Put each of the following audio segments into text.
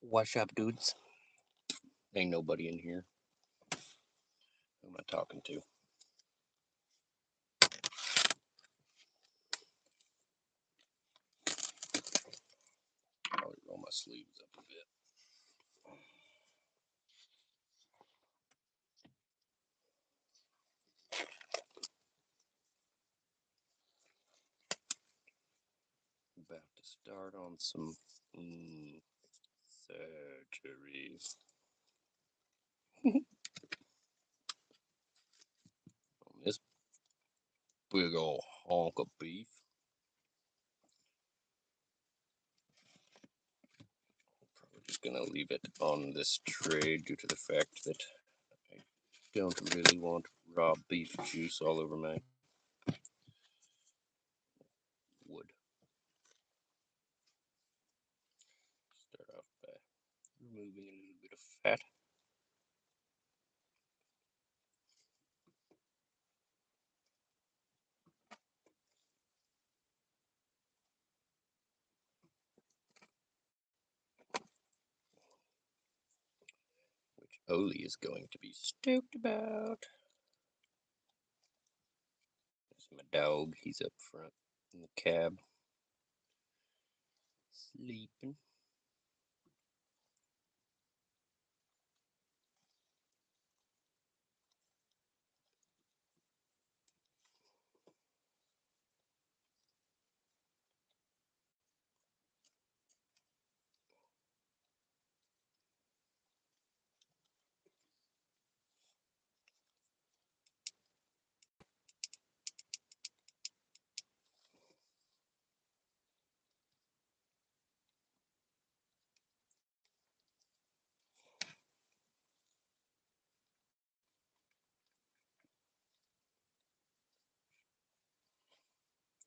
What's up, dudes? Ain't nobody in here. Who am I talking to? I'll roll my sleeves up a bit. About to start on some surgery. On this big ol' honk of beef. Probably just gonna leave it on this tray due to the fact that I don't really want raw beef juice all over my wood. Start off by removing a little bit of fat. Which Oli is going to be stoked about. There's my dog. He's up front in the cab, sleeping.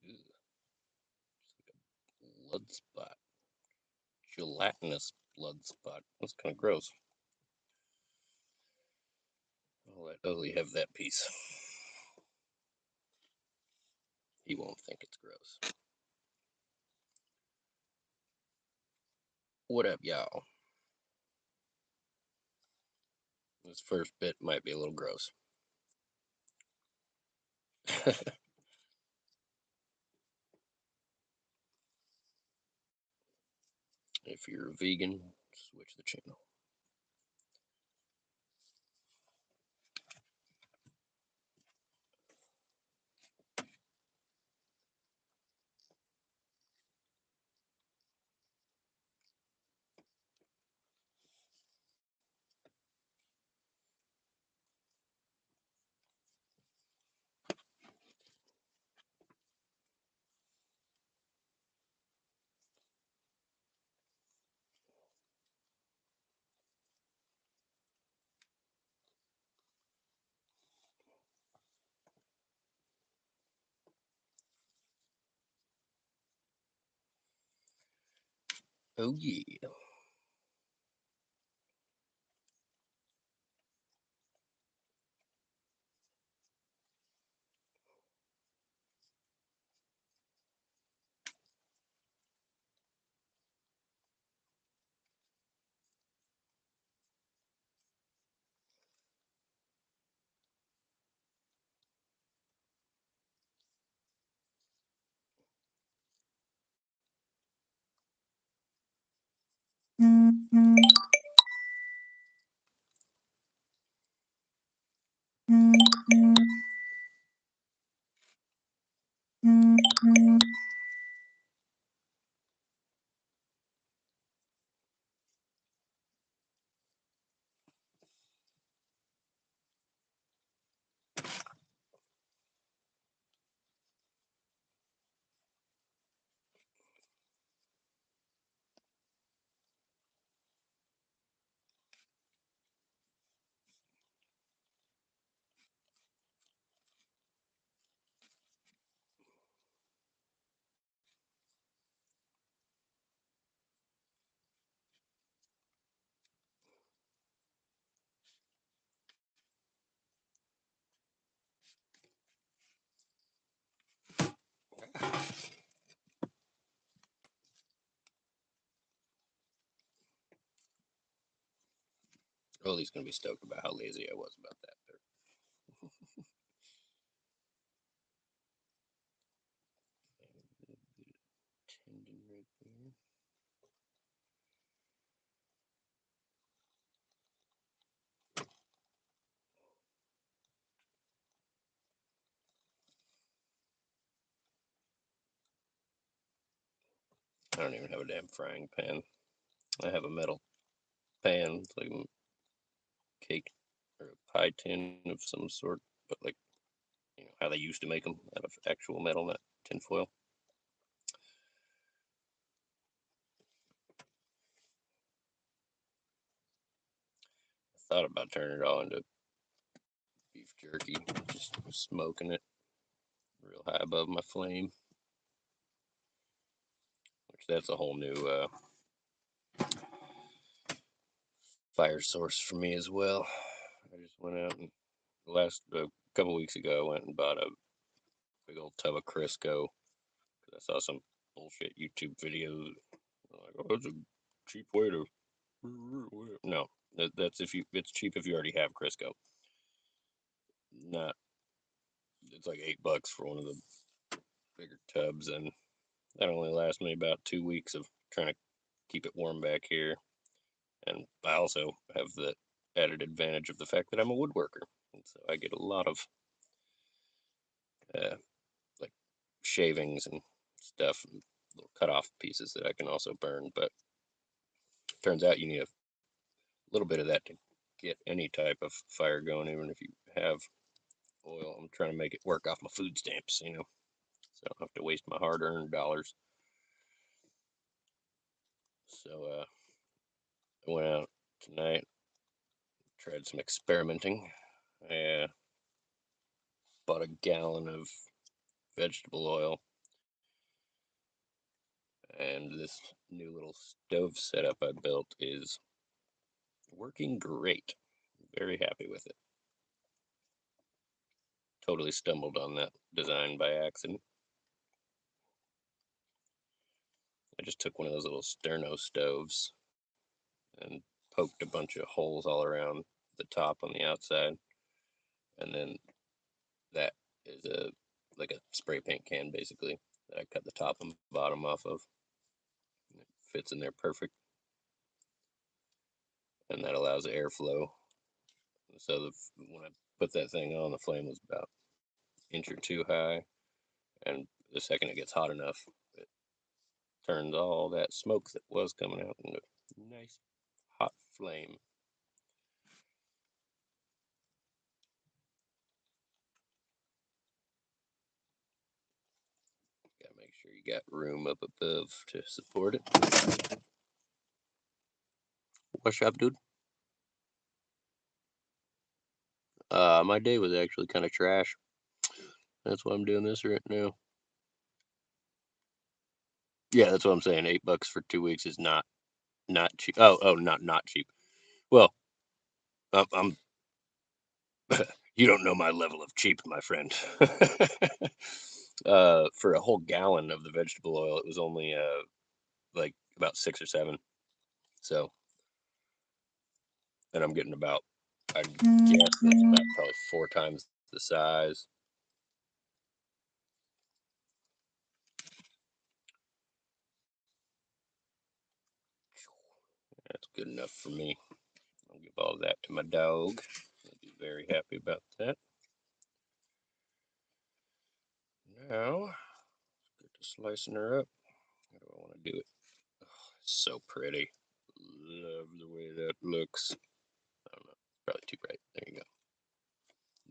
Ew, it's like a blood spot, gelatinous blood spot. That's kind of gross. I'll let Oli have that piece. He won't think it's gross. What up, y'all? This first bit might be a little gross. If you're a vegan, switch the channel. Oh yeah. Rolly's gonna be stoked about how lazy I was about that. Tendon right there. I don't even have a damn frying pan. I have a metal pan, it's like a cake or a pie tin of some sort, but like how they used to make them out of actual metal, not tinfoil. I thought about turning it all into beef jerky, just smoking it real high above my flame, which that's a whole new fire source for me as well. I just went out and the last couple weeks ago, I went and bought a big old tub of Crisco because I saw some bullshit YouTube videos. Like, oh, that's a cheap way to. No, that's if you. It's cheap if you already have Crisco. Not. It's like $8 for one of the bigger tubs, and that only lasts me about 2 weeks of trying to keep it warm back here. And I also have the added advantage of the fact that I'm a woodworker, and so I get a lot of uh, like shavings and stuff, and little cut off pieces that I can also burn. But turns out you need a little bit of that to get any type of fire going, even if you have oil. I'm trying to make it work off my food stamps, so I don't have to waste my hard-earned dollars. So I went out tonight, tried some experimenting. I bought a gallon of vegetable oil, and this new little stove setup I built is working great. Very happy with it. Totally stumbled on that design by accident. I just took one of those little sterno stoves and poked a bunch of holes all around the top on the outside, and then that is a like a spray paint can basically that I cut the top and bottom off of. And it fits in there perfect, and that allows airflow. So when I put that thing on, the flame was about an inch or two high, and the second it gets hot enough, it turns all that smoke that was coming out into a nice hot flame. Gotta make sure you got room up above to support it. What's up, dude? My day was actually kind of trash. That's why I'm doing this right now. Yeah, that's what I'm saying. $8 for 2 weeks is not cheap. Oh, not cheap. Well, I'm you don't know my level of cheap, my friend. For a whole gallon of the vegetable oil, it was only like about 6 or 7. So, and I'm getting about, I guess that's about probably 4 times the size. That's good enough for me. I'll give all that to my dog. He'll be very happy about that. Now, get to slicing her up. How do I want to do it? Oh, so pretty. Love the way that looks. I don't know. It's probably too bright. There you go.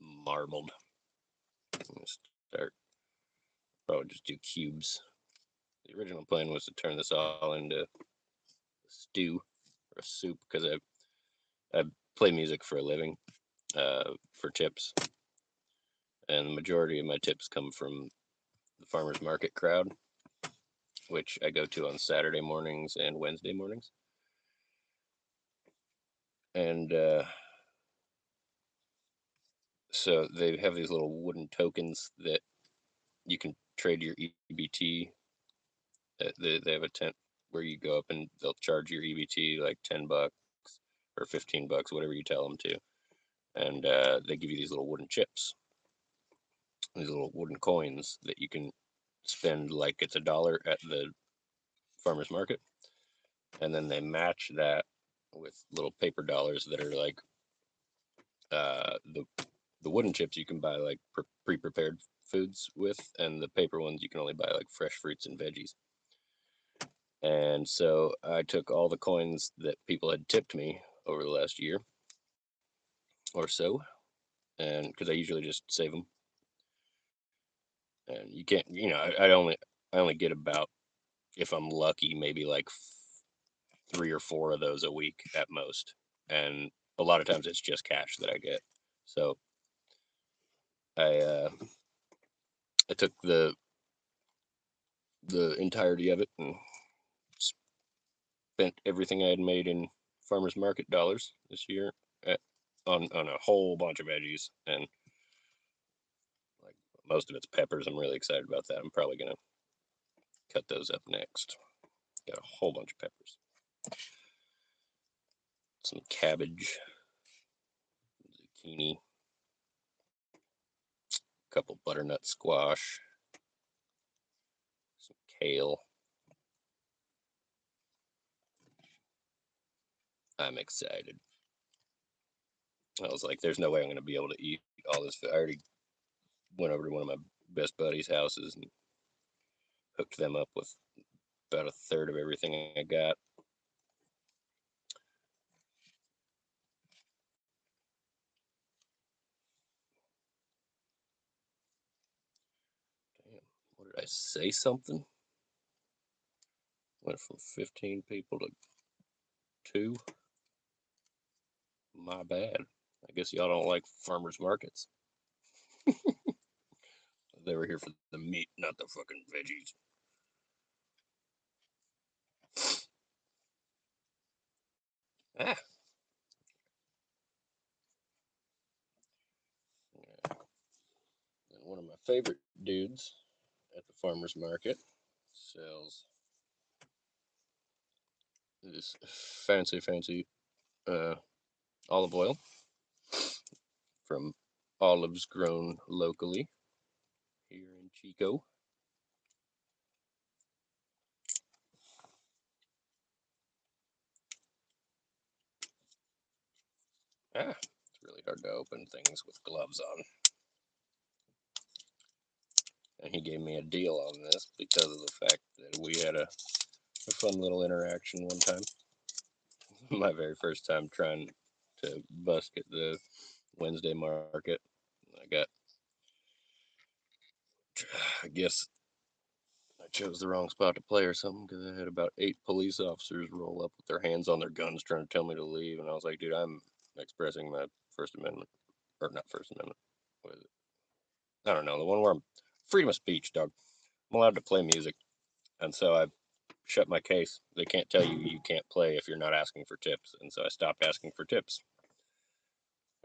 Marbled. I'm gonna start. Probably just do cubes. The original plan was to turn this all into a stew or a soup because I play music for a living for tips, and the majority of my tips come from the farmers market crowd, which I go to on Saturday mornings and Wednesday mornings. And so they have these little wooden tokens that you can trade your EBT. They have a tent where you go up and they'll charge your EBT like $10, or 15 bucks, whatever you tell them to. And they give you these little wooden chips, these little wooden coins that you can spend like it's $1 at the farmer's market. And then they match that with little paper dollars that are like the wooden chips you can buy like pre-prepared foods with, and the paper ones you can only buy like fresh fruits and veggies. And so I took all the coins that people had tipped me over the last year or so, and because I usually just save them, and you can't, I only get about, if I'm lucky, maybe like 3 or 4 of those a week at most, and a lot of times it's just cash that I get. So I I took the entirety of it and spent everything I had made in farmers market dollars this year at, on a whole bunch of veggies, and like most of it's peppers. I'm really excited about that. I'm probably gonna cut those up next. Got a whole bunch of peppers, some cabbage, zucchini, a couple butternut squash, some kale. I'm excited. I was like, there's no way I'm gonna be able to eat all this food. I already went over to one of my best buddies' houses and hooked them up with about a third of everything I got. Damn, what did I say? Something? Went from 15 people to 2. My bad. I guess y'all don't like farmers markets. They were here for the meat, not the fucking veggies. Ah. Yeah. And one of my favorite dudes at the farmers market sells this fancy uh, olive oil from olives grown locally here in Chico. It's really hard to open things with gloves on. And he gave me a deal on this because of the fact that we had a fun little interaction one time. My very first time trying to busk at the Wednesday market. I guess I chose the wrong spot to play or something, because I had about 8 police officers roll up with their hands on their guns trying to tell me to leave. And I was like, dude, I'm expressing my First Amendment, or not First Amendment. What is it? I don't know. The one where I'm freedom of speech, dog. I'm allowed to play music. And so I shut my case. They can't tell you you can't play if you're not asking for tips. And so I stopped asking for tips.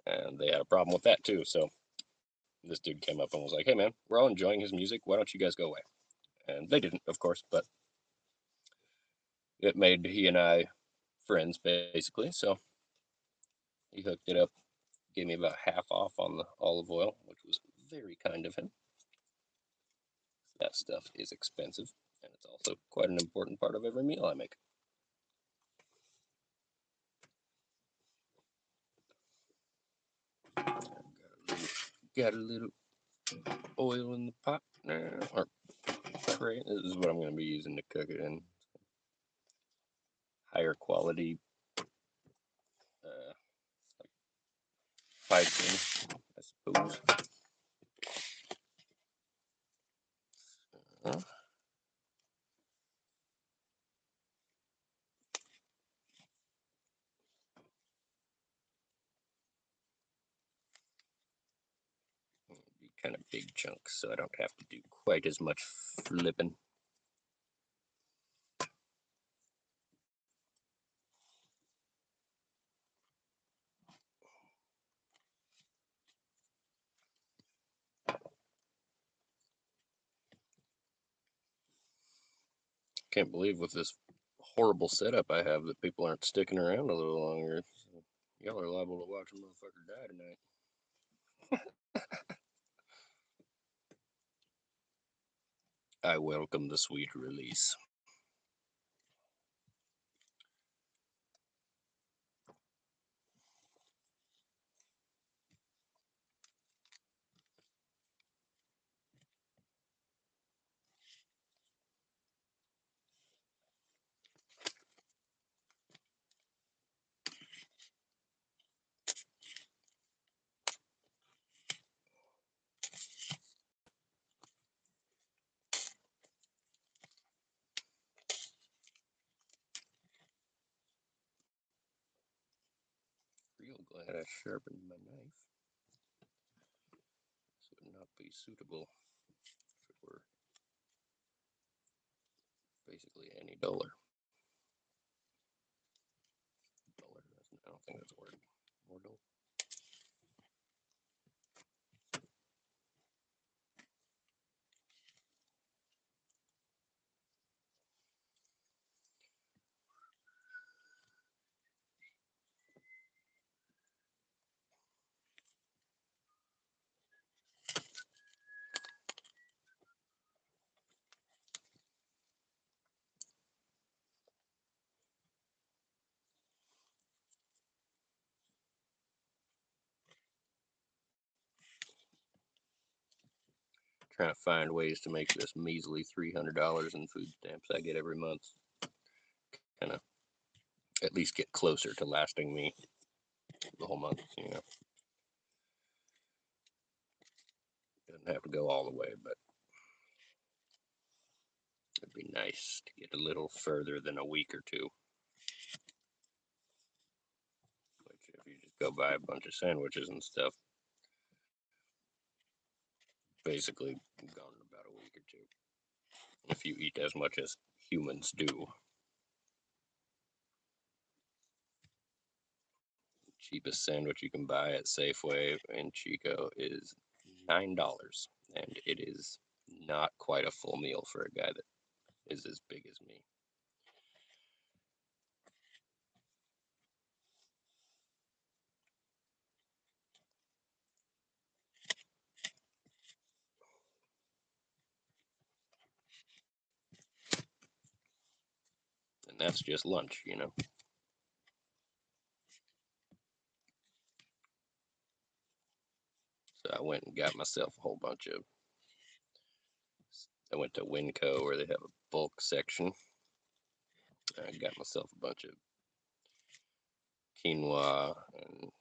And they had a problem with that too. So this dude came up and was like, hey man, we're all enjoying his music. Why don't you guys go away? And they didn't, of course, but it made he and I friends basically. So he hooked it up, gave me about half off on the olive oil, which was very kind of him. That stuff is expensive, and it's also quite an important part of every meal I make. Got a little oil in the pot now, or tray. This is what I'm going to be using to cook it in. Higher quality like piping, I suppose. Uh, be kind of big chunks, so I don't have to do quite as much flipping. Can't believe with this horrible setup I have that people aren't sticking around a little longer. Y'all are liable to watch a motherfucker die tonight. I welcome the sweet release. Real glad I sharpened my knife. This would not be suitable if it were basically any duller. Duller? I don't think that's a word. More dull. Trying to find ways to make this measly $300 in food stamps I get every month kind of at least get closer to lasting me the whole month. Doesn't have to go all the way, but it'd be nice to get a little further than a week or two. Which, if you just go buy a bunch of sandwiches and stuff, basically gone in about a week or two. If you eat as much as humans do. Cheapest sandwich you can buy at Safeway in Chico is $9, and it is not quite a full meal for a guy that is as big as me. And that's just lunch. So I went and got myself a whole bunch of. I went to Winco where they have a bulk section. I got myself a bunch of quinoa and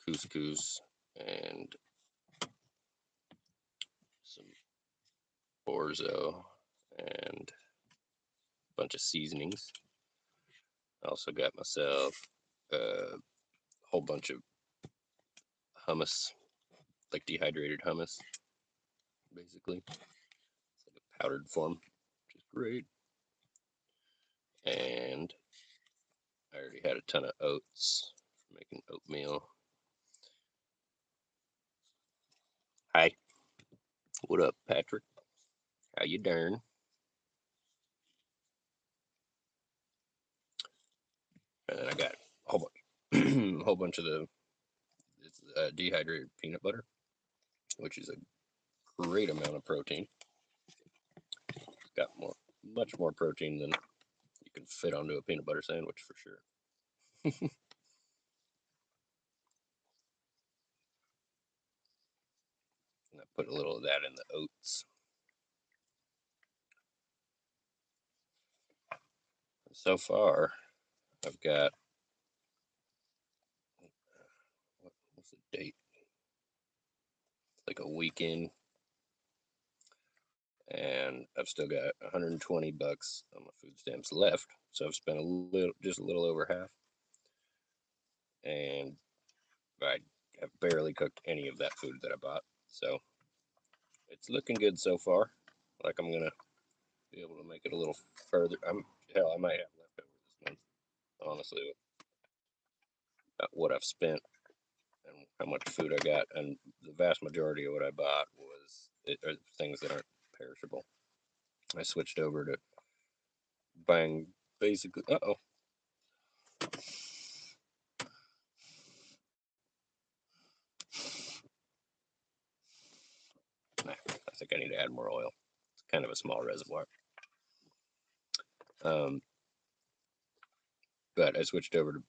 couscous and some orzo and a bunch of seasonings. I also got myself a whole bunch of hummus, like dehydrated hummus, basically. It's like a powdered form, which is great. And I already had a ton of oats for making oatmeal. Hi. What up, Patrick? How you doing? And then I got a whole bunch, a whole bunch of dehydrated peanut butter, which is a great amount of protein. It's got much more protein than you can fit onto a peanut butter sandwich for sure. And I put a little of that in the oats. So far, I've got what's the date? Like a weekend, and I've still got 120 bucks on my food stamps left. So I've spent just a little over half, and I have barely cooked any of that food that I bought. So it's looking good so far. Like I'm gonna be able to make it a little further. I might have leftover this month. Honestly, about what I've spent and how much food I got, and the vast majority of what I bought are things that aren't perishable. I switched over to buying basically. Uh oh. I think I need to add more oil. It's kind of a small reservoir. But I switched over to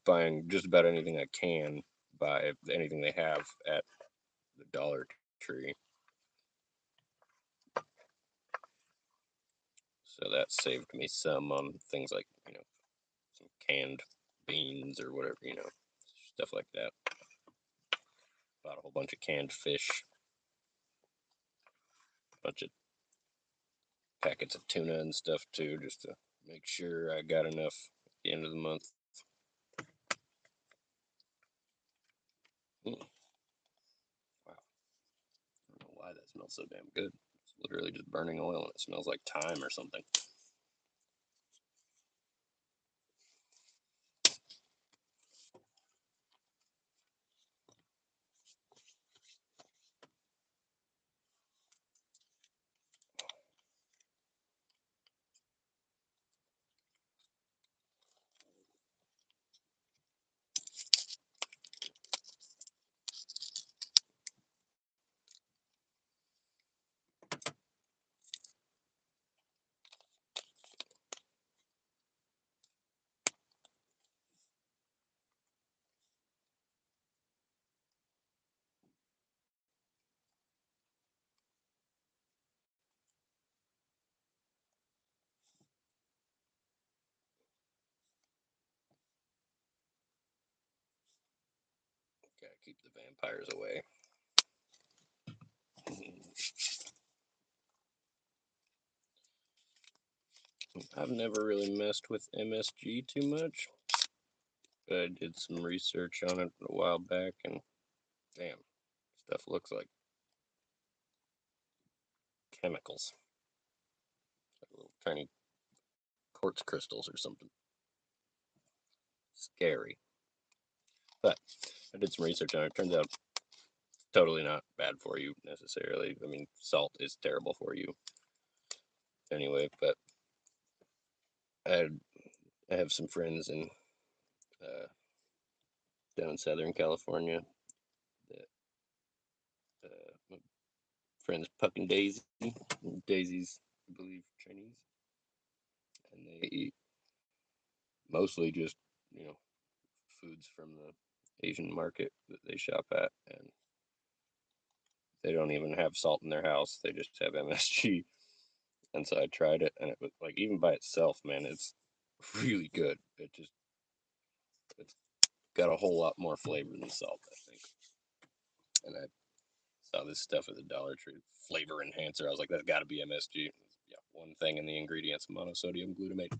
buying just about anything I can buy, anything they have at the Dollar Tree. So that saved me some on things like, some canned beans or whatever, stuff like that. Bought a whole bunch of canned fish, a bunch of packets of tuna and stuff too, just to make sure I got enough at the end of the month. Wow. I don't know why that smells so damn good. It's literally just burning oil and it smells like thyme or something. Gotta keep the vampires away. I've never really messed with MSG too much, but I did some research on it a while back, and damn, stuff looks like chemicals, like little tiny quartz crystals or something. Scary. But I did some research on it. Turns out totally not bad for you necessarily. I mean, salt is terrible for you anyway, but I, I have some friends uh, down in Southern California that my friends Puck and Daisy. Daisy's, I believe, Chinese, and they eat mostly just, foods from the Asian market that they shop at, and they don't even have salt in their house. They just have MSG. And so I tried it, and it was like, even by itself, man, it's really good. It's got a whole lot more flavor than salt, I think. And I saw this stuff at the Dollar Tree, flavor enhancer. I was like, that's got to be MSG. Yeah, one thing in the ingredients, monosodium glutamate.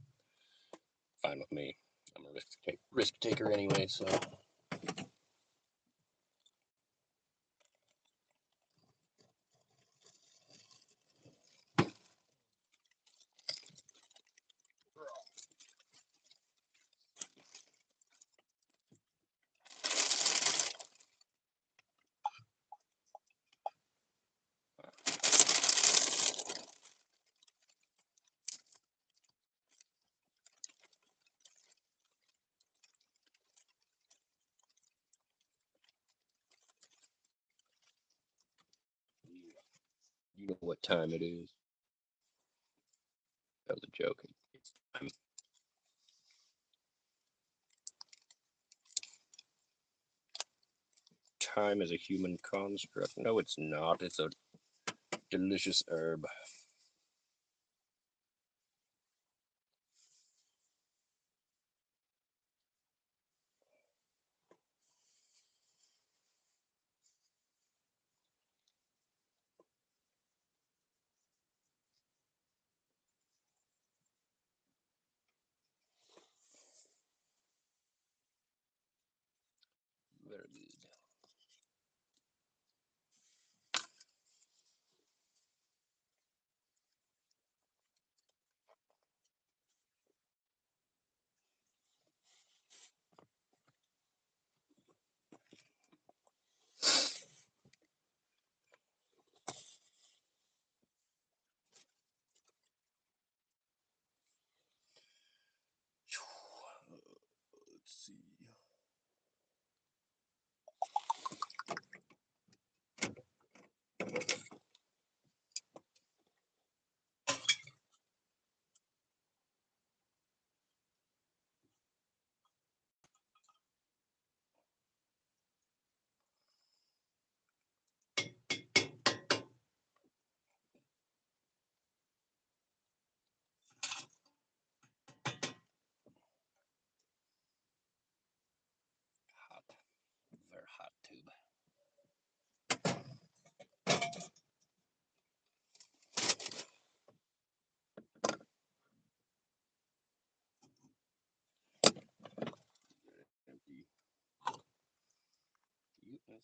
Fine with me. I'm a risk taker anyway, so. You know what time it is. That was a joke. It's time. Time is a human construct. No, it's not. It's a delicious herb. Very good.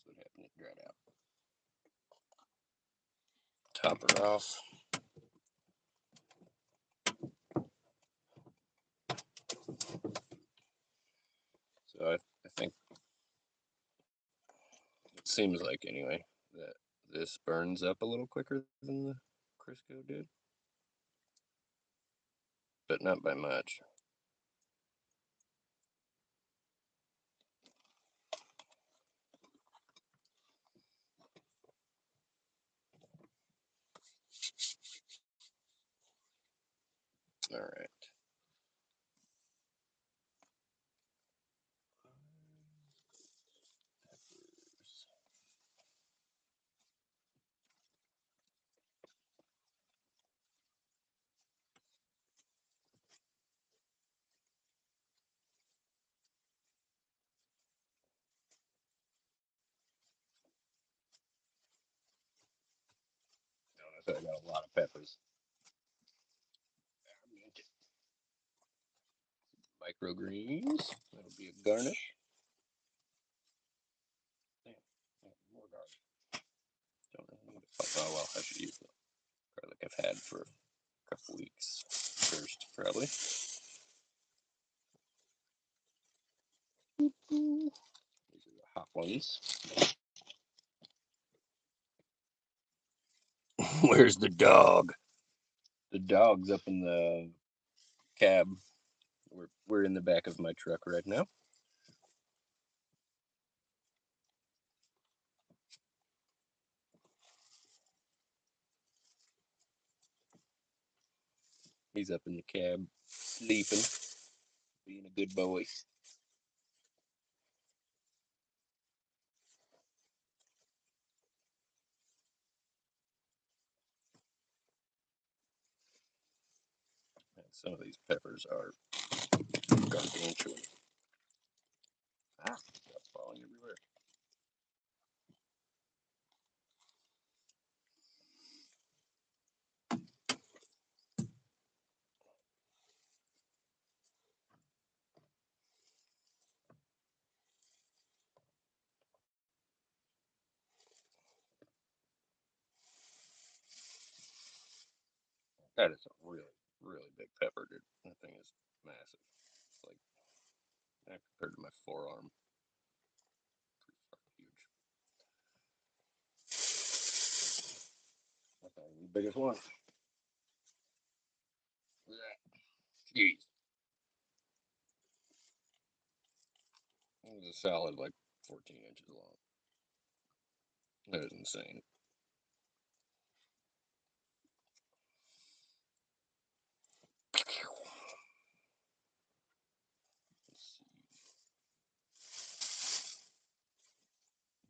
That's what happened. It dried out. Top her off. So I think it seems like anyway that this burns up a little quicker than the Crisco did, but not by much. All right. So I got a lot of peppers. Microgreens. That'll be a garnish. Damn, more garlic. Don't really need to. Oh well, I should use the garlic I've had for a couple weeks first, probably. These are the hot ones. Where's the dog? The dog's up in the cab. We're in the back of my truck right now. He's up in the cab, sleeping, being a good boy. And some of these peppers are gargantuan. Ah, stuff falling everywhere. That is a really, really big pepper, dude. That thing is massive. It's like compared to my forearm. Pretty fucking huge. That's the biggest one. Jeez. It was a solid like 14 inches long. That is insane.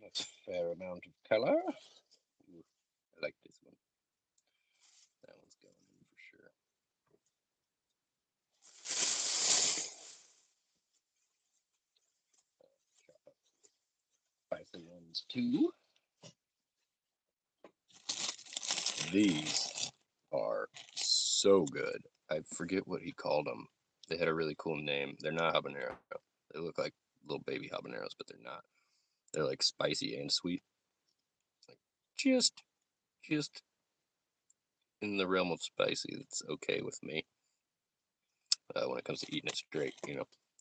That's a fair amount of color. Ooh, I like this one. That one's going in for sure. Chop up spicy ones too. These are so good. I forget what he called them. They had a really cool name. They're not habanero. They look like little baby habaneros, but they're not. They're like spicy and sweet. Like just in the realm of spicy, it's okay with me. When it comes to eating it straight,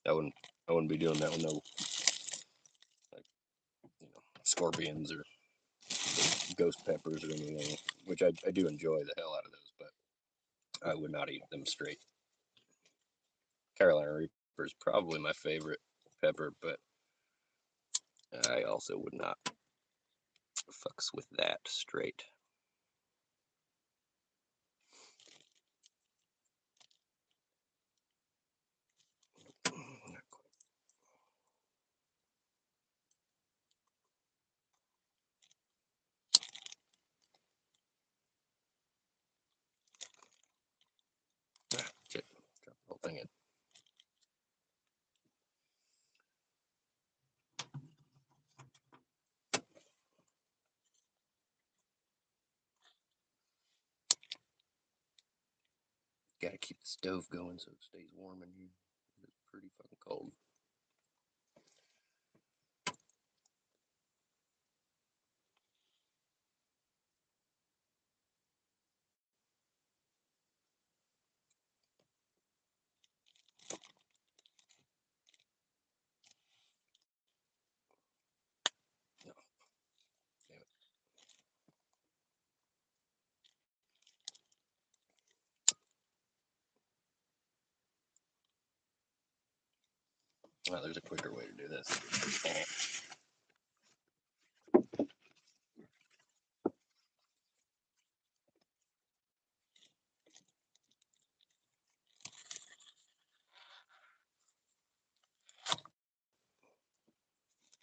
I wouldn't be doing that with no like scorpions or ghost peppers or anything, which I do enjoy the hell out of those, but I would not eat them straight. Carolina Reaper is probably my favorite pepper, but I also would not fucks with that straight. Shit, drop the whole thing in. Gotta keep the stove going so it stays warm in here. It's pretty fucking cold. Well, there's a quicker way to do this.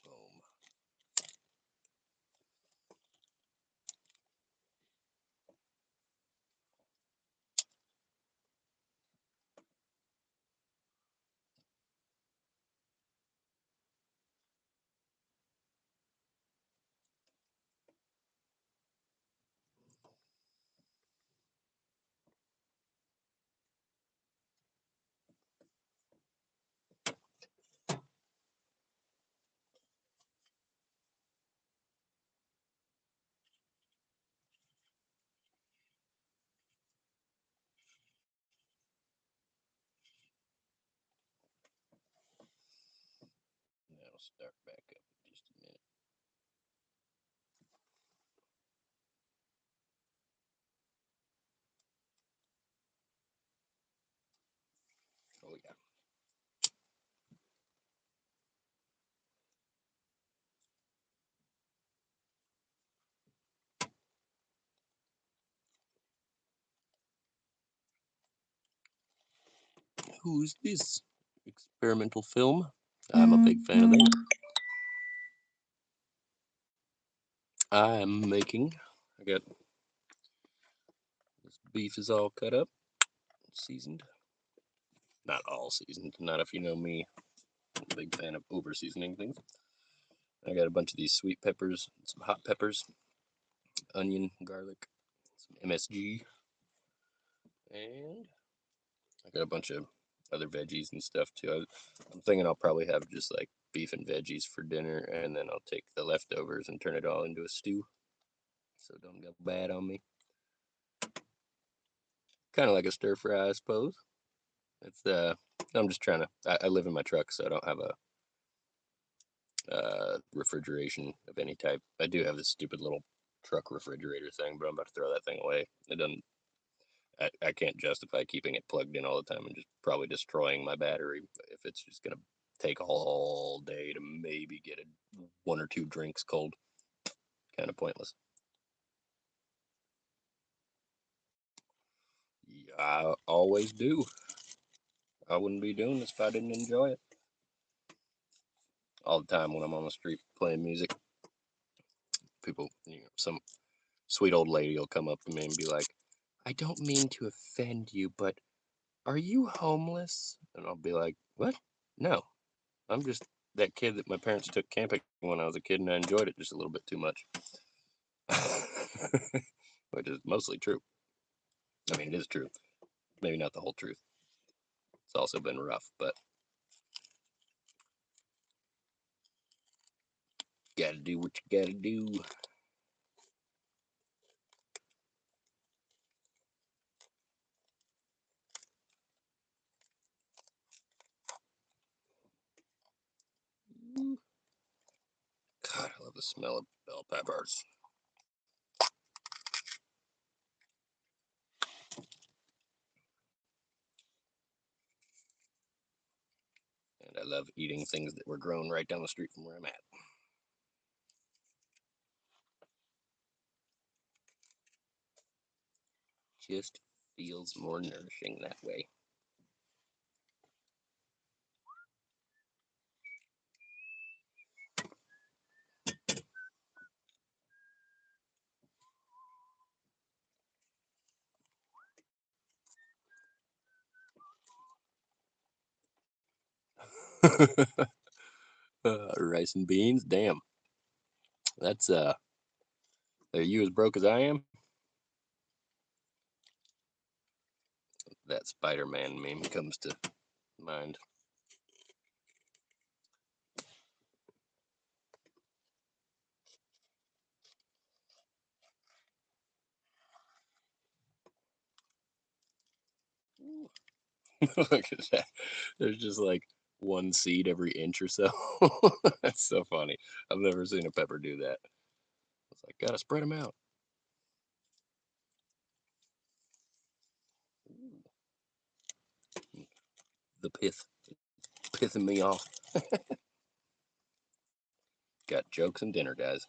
Boom. Now I'll start back up in just a minute. Oh yeah. Who's this? Experimental film. I'm a big fan of that. I'm making. I got this beef is all cut up, seasoned. Not all seasoned. Not if you know me. I'm a big fan of over seasoning things. I got a bunch of these sweet peppers, some hot peppers, onion, garlic, some MSG, and I got a bunch of other veggies and stuff too. I'm thinking I'll probably have just like beef and veggies for dinner, and then I'll take the leftovers and turn it all into a stew, so it don't go bad on me. Kind of like a stir fry, I suppose. It's I'm just trying to. I live in my truck, so I don't have a refrigeration of any type. I do have this stupid little truck refrigerator thing, but I'm about to throw that thing away. It doesn't. I can't justify keeping it plugged in all the time and just probably destroying my battery if it's just gonna take all day to maybe get one or two drinks cold. Kind of pointless. Yeah, I always do. I wouldn't be doing this if I didn't enjoy it. All the time when I'm on the street playing music, people, some sweet old lady will come up to me and be like, "I don't mean to offend you, but are you homeless?" And I'll be like, "What? No, I'm just that kid that my parents took camping when I was a kid and I enjoyed it just a little bit too much." Which is mostly true. I mean, it is true. Maybe not the whole truth. It's also been rough, but gotta do what you gotta do. God, I love the smell of bell peppers. And I love eating things that were grown right down the street from where I'm at. Just feels more nourishing that way. Rice and beans, damn. That's are you as broke as I am? That Spider-Man meme comes to mind. Look at that. There's just like one seed every inch or so. That's so funny. I've never seen a pepper do that. It's like, gotta spread them out. The pith, pithing me off. Got jokes and dinner, guys.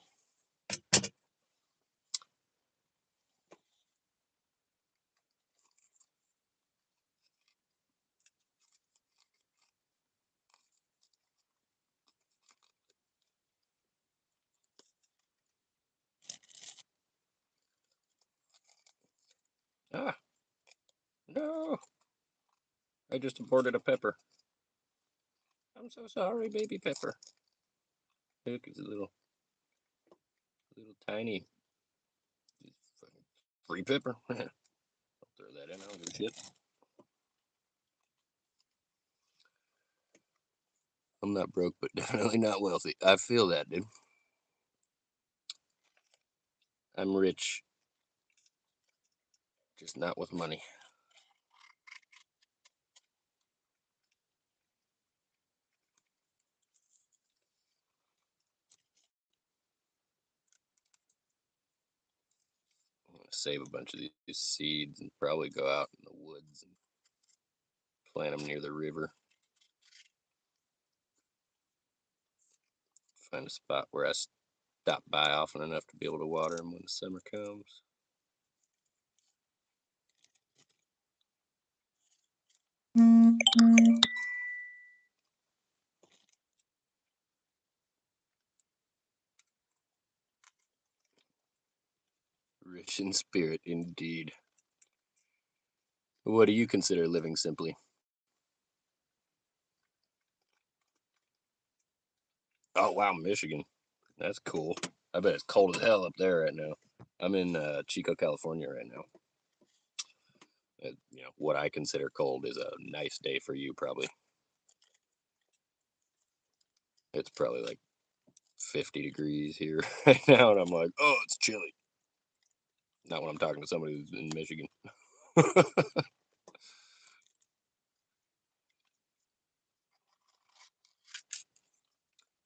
Ah, no. I just aborted a pepper. I'm so sorry, baby pepper. Look, it's a little tiny free pepper. I'll throw that in. I don't give a shit. I'm not broke, but definitely not wealthy. I feel that, dude. I'm rich, just not with money. I'm gonna save a bunch of these seeds and probably go out in the woods and plant them near the river. Find a spot where I stop by often enough to be able to water them when the summer comes. Rich in spirit, indeed. What do you consider living simply? Oh, wow, Michigan. That's cool. I bet it's cold as hell up there right now. I'm in Chico, California right now. What I consider cold is a nice day for you, probably. It's probably like 50 degrees here right now, and I'm like, oh, it's chilly. Not when I'm talking to somebody who's in Michigan.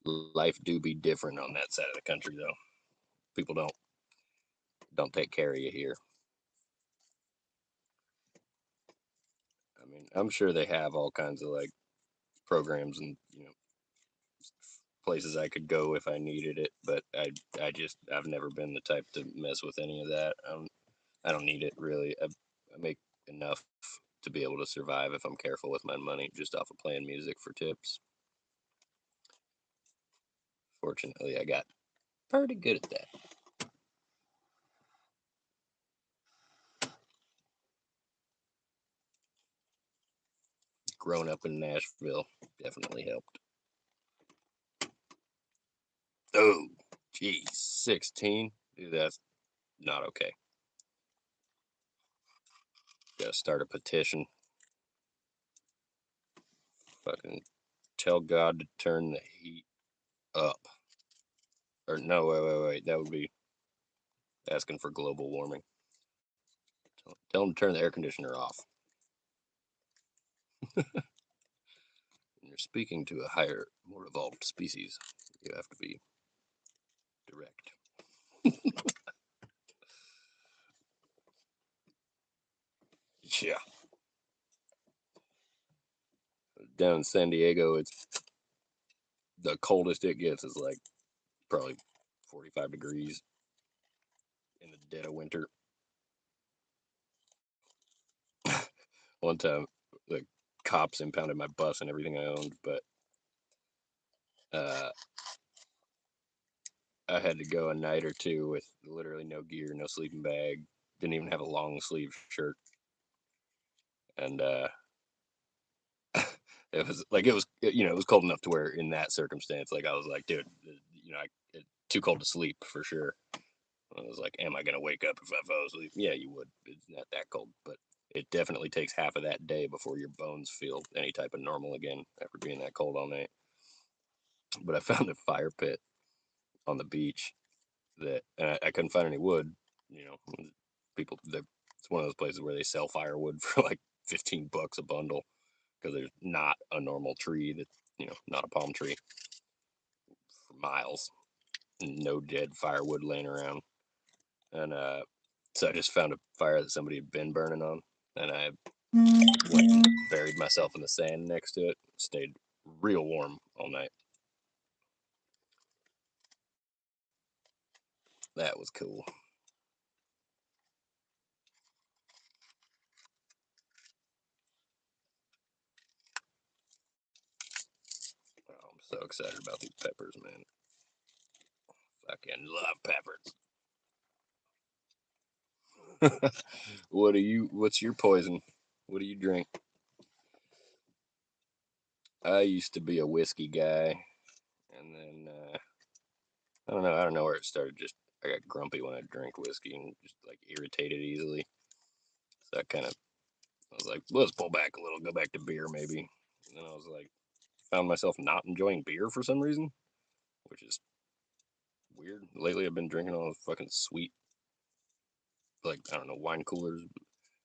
Life do be different on that side of the country, though. People don't take care of you here. I mean, I'm sure they have all kinds of like programs and places I could go if I needed it, but I've never been the type to mess with any of that. I don't need it really. I make enough to be able to survive if I'm careful with my money, just off of playing music for tips. Fortunately, I got pretty good at that. Growing up in Nashville definitely helped. Oh, geez, 16? Dude, that's not okay. Gotta start a petition. Fucking tell God to turn the heat up. Or no, wait. That would be asking for global warming. Tell them to turn the air conditioner off. When you're speaking to a higher, more evolved species, you have to be direct. Yeah. Down in San Diego, it's the coldest it gets is like probably 45 degrees in the dead of winter. One time, the cops impounded my bus and everything I owned, but uh, I had to go a night or two with literally no gear, no sleeping bag, didn't even have a long sleeve shirt, and it was cold enough to where in that circumstance, like I was like, dude, it's too cold to sleep for sure. I was like, am I gonna wake up if I fall asleep? Yeah, you would. It's not that cold, but it definitely takes half of that day before your bones feel any type of normal again after being that cold all night. But I found a fire pit on the beach and I couldn't find any wood. You know, it's one of those places where they sell firewood for like $15 a bundle because there's not a normal tree not a palm tree for miles, and no dead firewood laying around. And so I just found a fire that somebody had been burning on, and I went and buried myself in the sand next to it. Stayed real warm all night. That was cool. Oh, I'm so excited about these peppers, man. Fucking love peppers. What's your poison? What do you drink? I used to be a whiskey guy, and then I don't know where it started. Just I got grumpy when I drank whiskey and just like irritated easily. So I was like, let's pull back a little, go back to beer maybe. And then I was like, found myself not enjoying beer for some reason, which is weird. Lately, I've been drinking all those fucking sweet, like I don't know, wine coolers,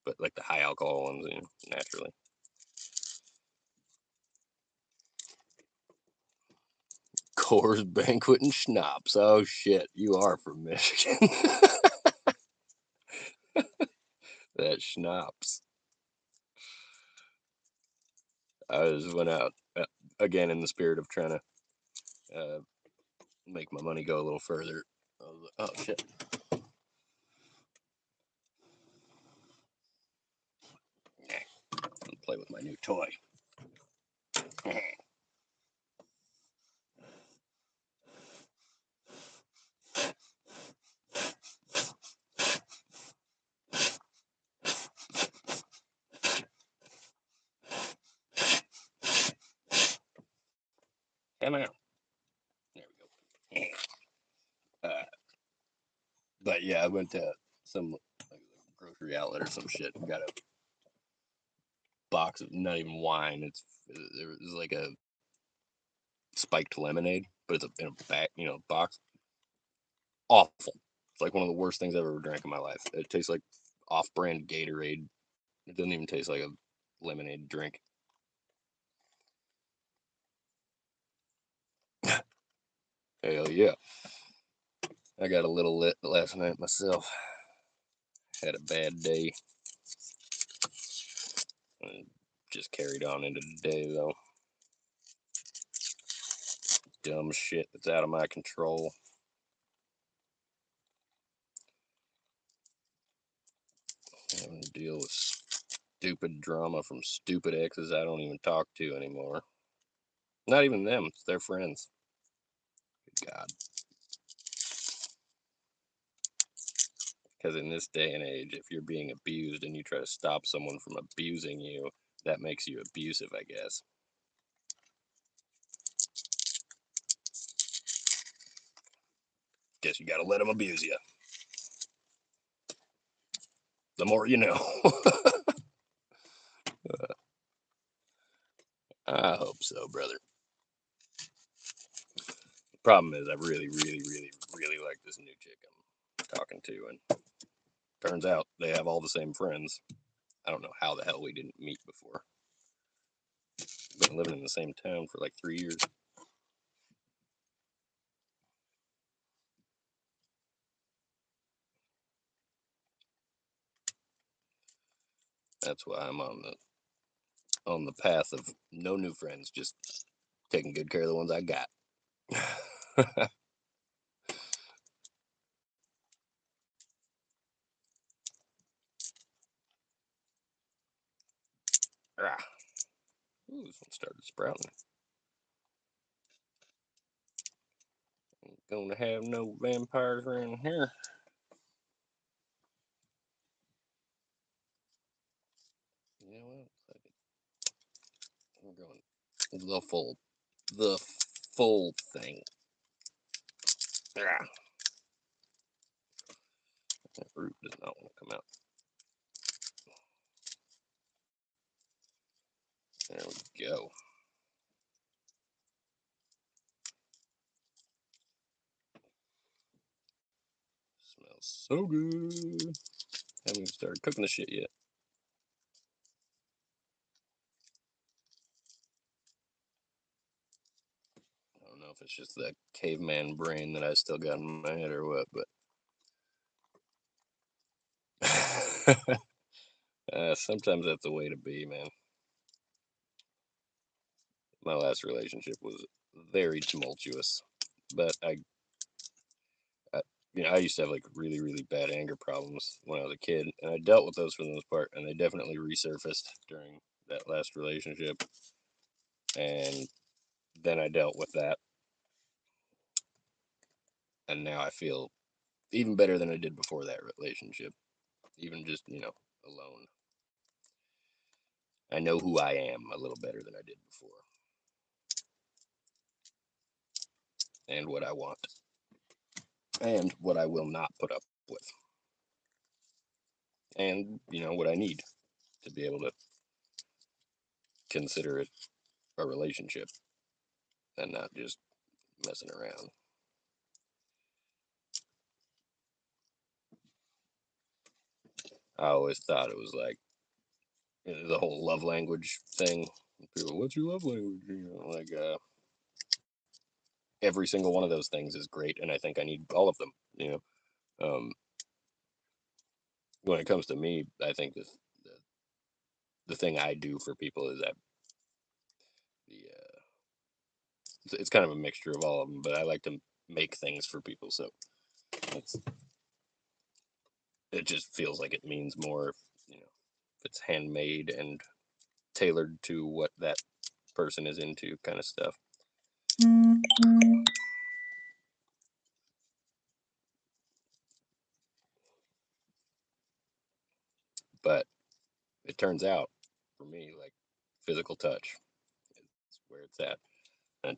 but like the high alcohol ones, naturally. Coors Banquet and Schnapps. Oh shit, you are from Michigan. That Schnapps. I just went out again in the spirit of trying to make my money go a little further. Oh shit. Play with my new toy. Come on. There we go. But yeah, I went to some like, grocery outlet or some shit and got a box of not even wine. There was like a spiked lemonade, but it's in a back, box. Awful. It's like one of the worst things I've ever drank in my life. It tastes like off-brand Gatorade. It doesn't even taste like a lemonade drink. Hell yeah. I got a little lit last night myself. Had a bad day. And just carried on into today though. Dumb shit that's out of my control. Having to deal with stupid drama from stupid exes I don't even talk to anymore. Not even them, it's their friends. Good God. Because in this day and age, if you're being abused and you try to stop someone from abusing you, that makes you abusive, I guess. Guess you gotta let them abuse you. The more you know. I hope so, brother. The problem is, I really, really, really, really like this new chick I'm talking to, and turns out they have all the same friends. I don't know how the hell we didn't meet before. Been living in the same town for like 3 years. That's why I'm on the path of no new friends, just taking good care of the ones I got. Ah. Ooh, this one started sprouting. Ain't gonna have no vampires around here. You know what? We're going the full thing. Ah. That root does not want to come out. There we go. Smells so good. Haven't even started cooking the shit yet. I don't know if it's just that caveman brain that I still got in my head or what, but sometimes that's the way to be, man. my last relationship was very tumultuous, but I I used to have like really, really bad anger problems when I was a kid, and I dealt with those for the most part, and they definitely resurfaced during that last relationship. And then I dealt with that, and now I feel even better than I did before that relationship. Even just, alone. I know who I am a little better than I did before, and what I want, and what I will not put up with, and, what I need to be able to consider it a relationship and not just messing around. I always thought it was like the whole love language thing. People, what's your love language? Like every single one of those things is great, and I think I need all of them. Um, when it comes to me, I think the thing I do for people is that the it's kind of a mixture of all of them, but I like to make things for people, so it's it just feels like it means more, if it's handmade and tailored to what that person is into, kind of stuff. But it turns out, for me, like physical touch is where it's at, and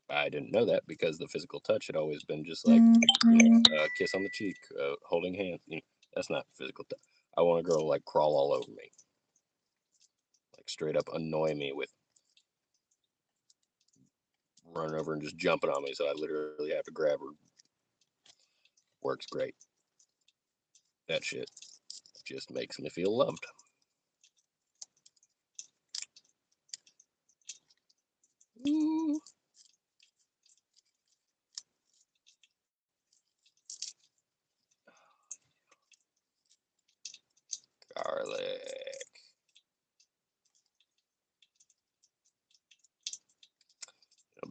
I didn't know that because the physical touch had always been just like, kiss on the cheek, holding hands. That's not physical touch. I want a girl to like crawl all over me, like straight up annoy me with running over and just jumping on me, so I literally have to grab her. Works great. That shit just makes me feel loved. Ooh, garlic.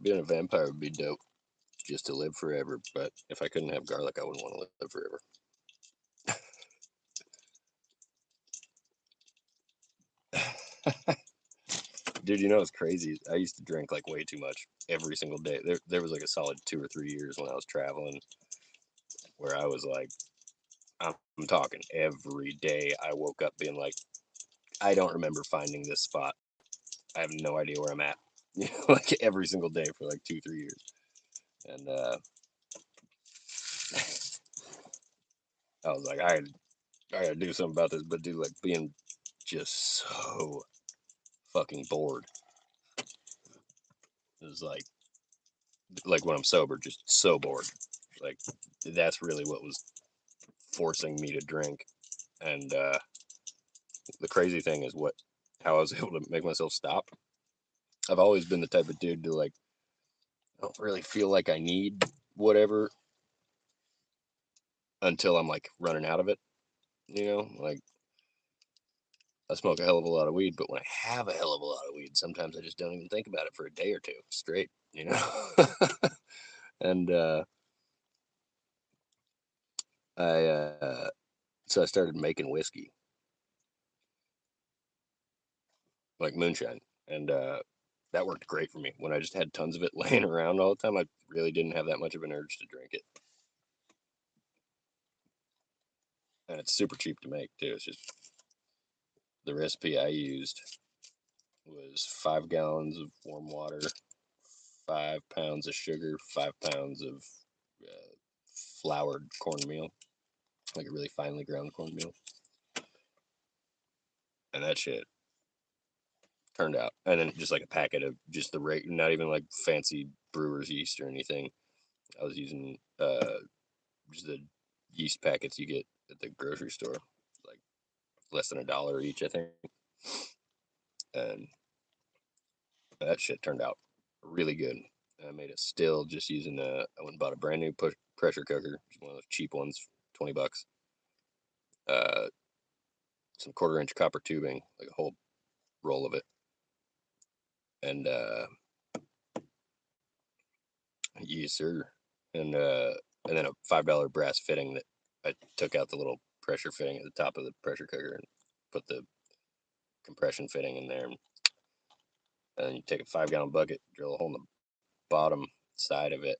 Being a vampire would be dope, just to live forever. But if I couldn't have garlic, I wouldn't want to live forever. Dude, it's crazy. I used to drink like way too much every single day. There was like a solid 2 or 3 years when I was traveling where I was like, I'm talking every day. I woke up being like, I don't remember finding this spot. I have no idea where I'm at. Like every single day for like 2, 3 years. And I was like, I gotta do something about this. But dude, like being just so fucking bored is like when I'm sober, just so bored. Like that's really what was forcing me to drink. And the crazy thing is how I was able to make myself stop. I've always been the type of dude to like, I don't really feel like I need whatever until I'm like running out of it. Like I smoke a hell of a lot of weed, but when I have a hell of a lot of weed, sometimes I just don't even think about it for a day or two straight. And I so I started making whiskey, like moonshine, and that worked great for me. When I just had tons of it laying around all the time, I really didn't have that much of an urge to drink it, and it's super cheap to make too. It's just the recipe I used was 5 gallons of warm water, 5 pounds of sugar, 5 pounds of uh, floured cornmeal, like a really finely ground cornmeal, and that shit turned out. And then just like a packet of just not even like fancy brewer's yeast or anything. I was using just the yeast packets you get at the grocery store, like less than $1 each, I think. And that shit turned out really good. I made it still just using I went and bought a brand new pressure cooker, just one of those cheap ones, $20. Uh, some 1/4 inch copper tubing, like a whole roll of it, and Yes, sir. And then a $5 brass fitting that I took out the little pressure fitting at the top of the pressure cooker and put the compression fitting in there. And then you take a 5-gallon bucket, drill a hole in the bottom side of it,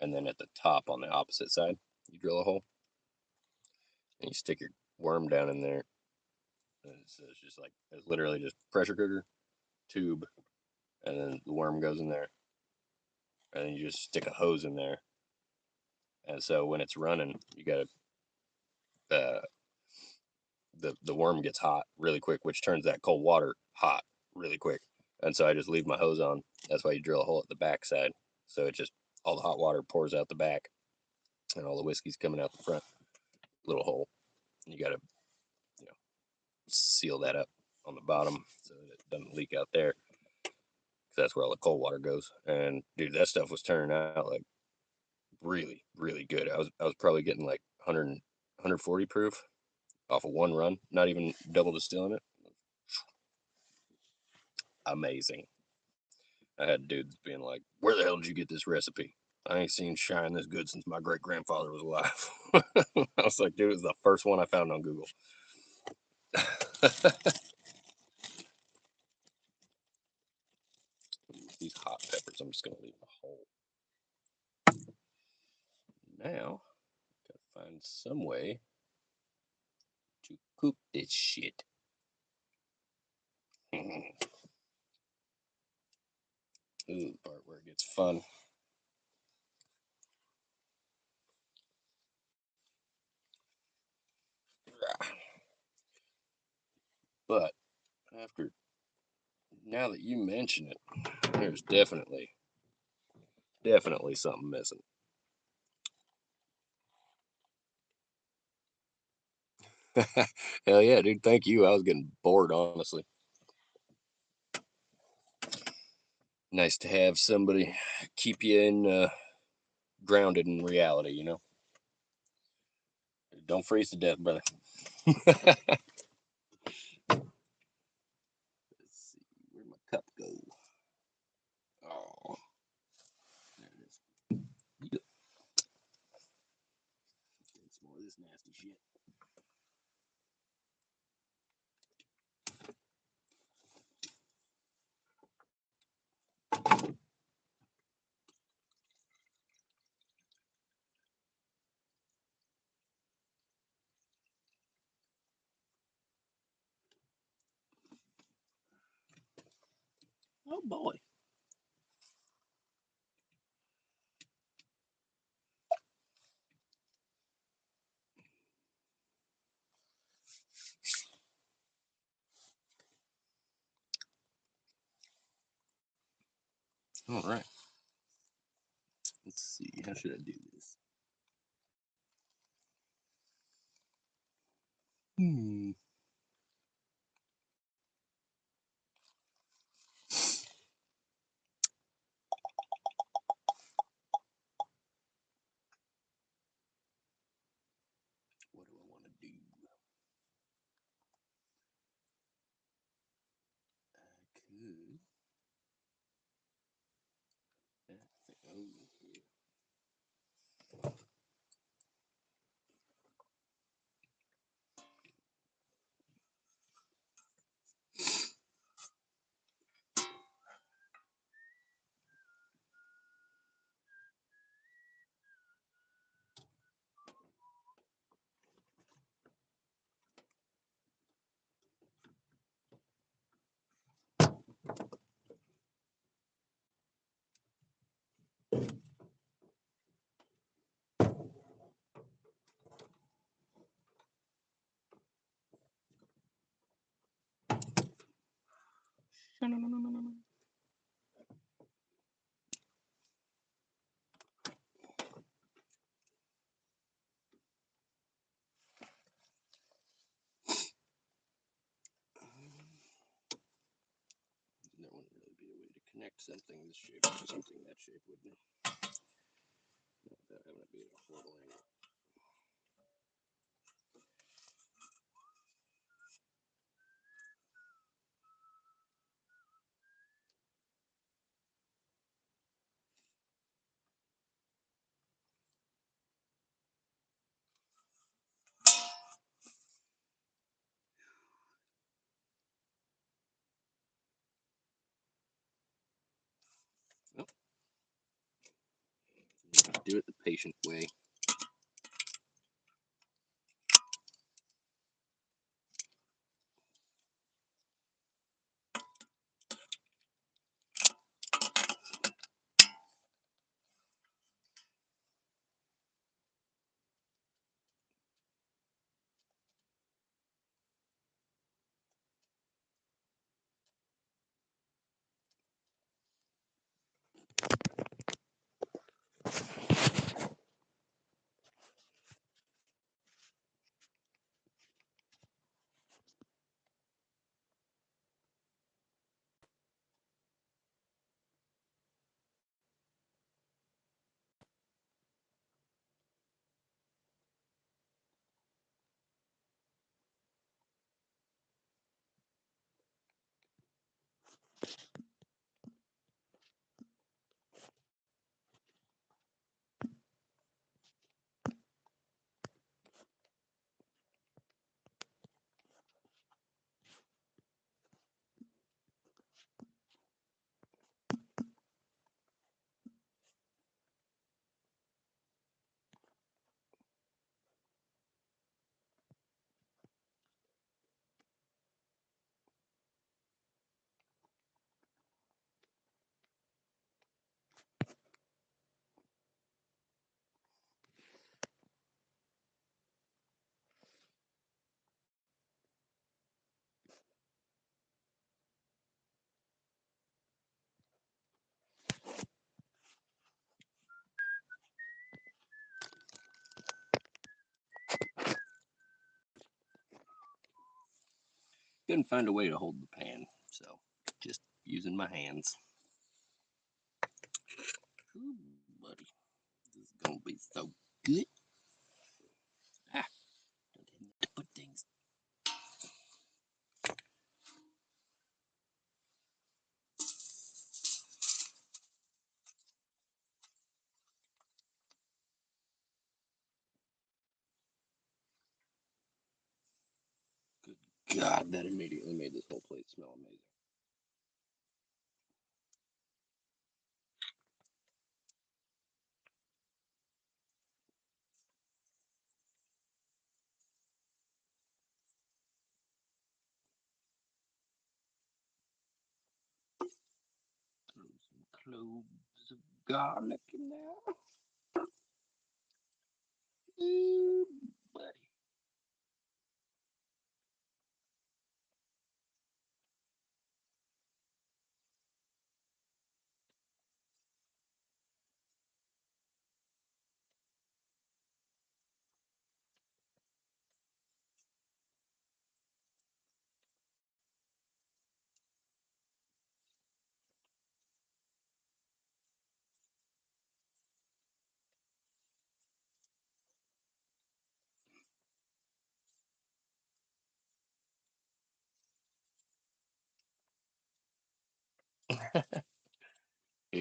and then at the top on the opposite side, you drill a hole and you stick your worm down in there. And it's just like it's literally just pressure cooker, tube, and then the worm goes in there, and then you just stick a hose in there. And so when it's running, you got to the worm gets hot really quick, which turns that cold water hot really quick. And so I just leave my hose on. That's why you drill a hole at the back side. So it just all the hot water pours out the back, and all the whiskey's coming out the front. Little hole. And you got to seal that up on the bottom so that it doesn't leak out there. That's where all the cold water goes. And dude, that stuff was turning out like really, really good. I was probably getting like 140 proof off of one run, not even double distilling it. Amazing. I had dudes being like, "Where the hell did you get this recipe? I ain't seen shine this good since my great grandfather was alive." I was like, "Dude, it was the first one I found on Google." These hot peppers, I'm just gonna leave them whole. Now, gotta find some way to cook this shit. Ooh, the part where it gets fun. But after now that you mention it, there's definitely something missing. Hell yeah, dude. Thank you. I was getting bored, honestly. Nice to have somebody keep you in grounded in reality, you know. Don't freeze to death, brother. Let's see, where'd my cup go? Oh, there it is. Yep. Some more of this nasty shit. Oh boy. All right. Let's see. How should I do this? Hmm. What do I want to do? I could. Oh, yeah. That wouldn't really be a way to connect something this shape to something that shape, would it? Without having it be at a horrible angle. Do it the patient way. Couldn't find a way to hold the pan, so just using my hands. Ooh, buddy, this is gonna be so good. Ah, I didn't have to put things. Good God, that immediately made this whole plate smell amazing. Throw some cloves of garlic in there. Ooh, buddy.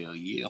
Hell yeah.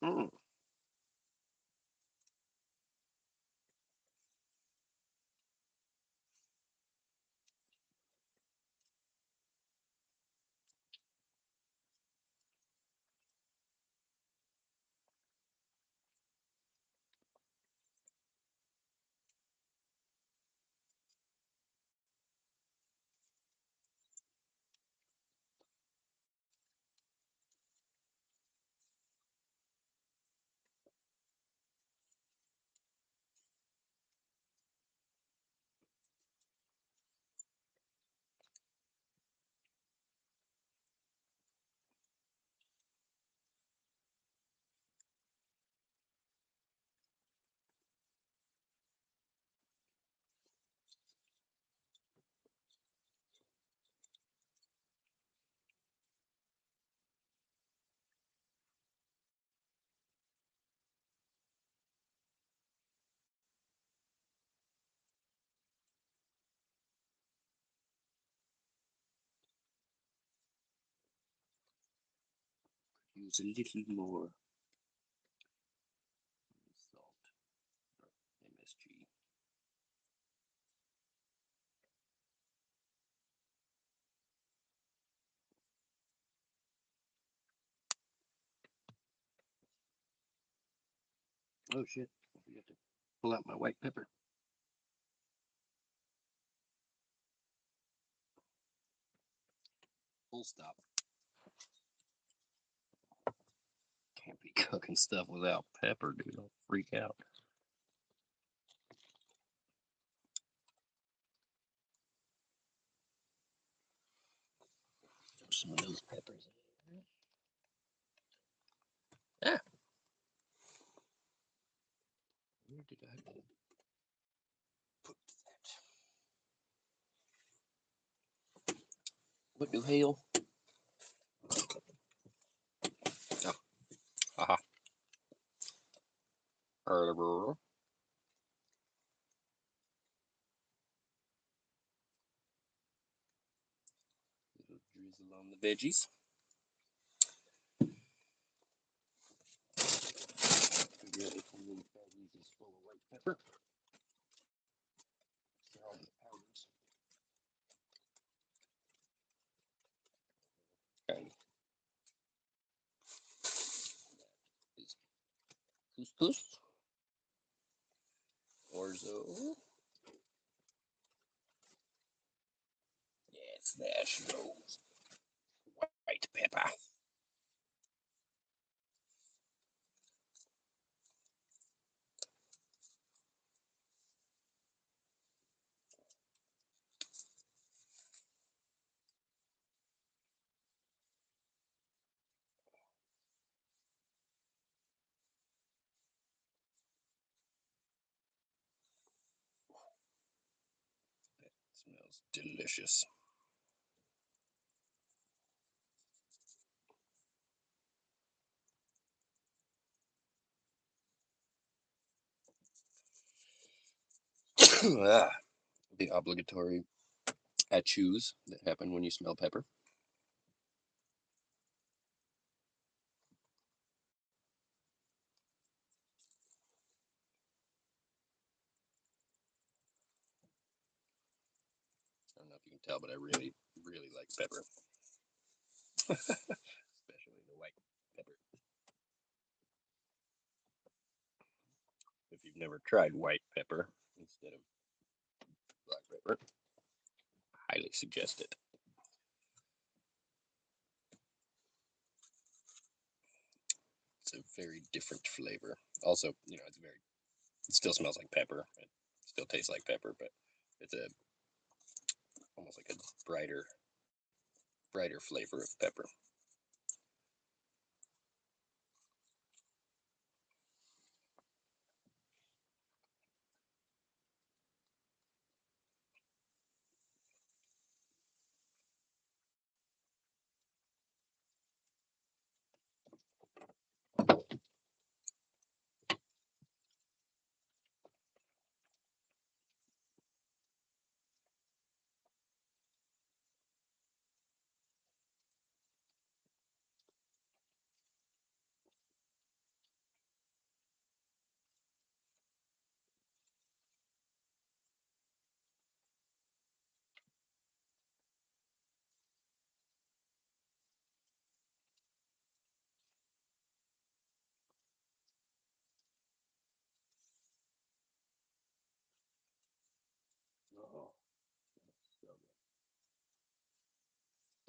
Mm. Use a little more salt or MSG. Oh shit! I forgot to pull out my white pepper. Full stop. Can't be cooking stuff without pepper, dude. I'll freak out. Throw some of those peppers in. Ah, where did I put that? What the hell? Oh, haha. Little drizzle on the veggies. Figure out if one of these baggies is full of white pepper. They're all the powders. Okay. That is couscous. Orzo. Yes, there she goes. White pepper. That smells delicious. Ah, the obligatory achus that happen when you smell pepper. I don't know if you can tell, but I really, really like pepper, especially the white pepper. If you've never tried white pepper instead of black pepper, highly suggest it. It's a very different flavor. Also, it still smells like pepper. It still tastes like pepper, but it's a almost like a brighter flavor of pepper.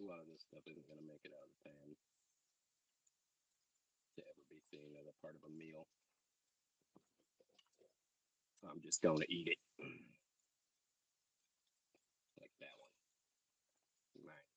A lot of this stuff isn't going to make it out of the pan to ever be seen as a part of a meal. I'm just going to eat it. Like that one. Right.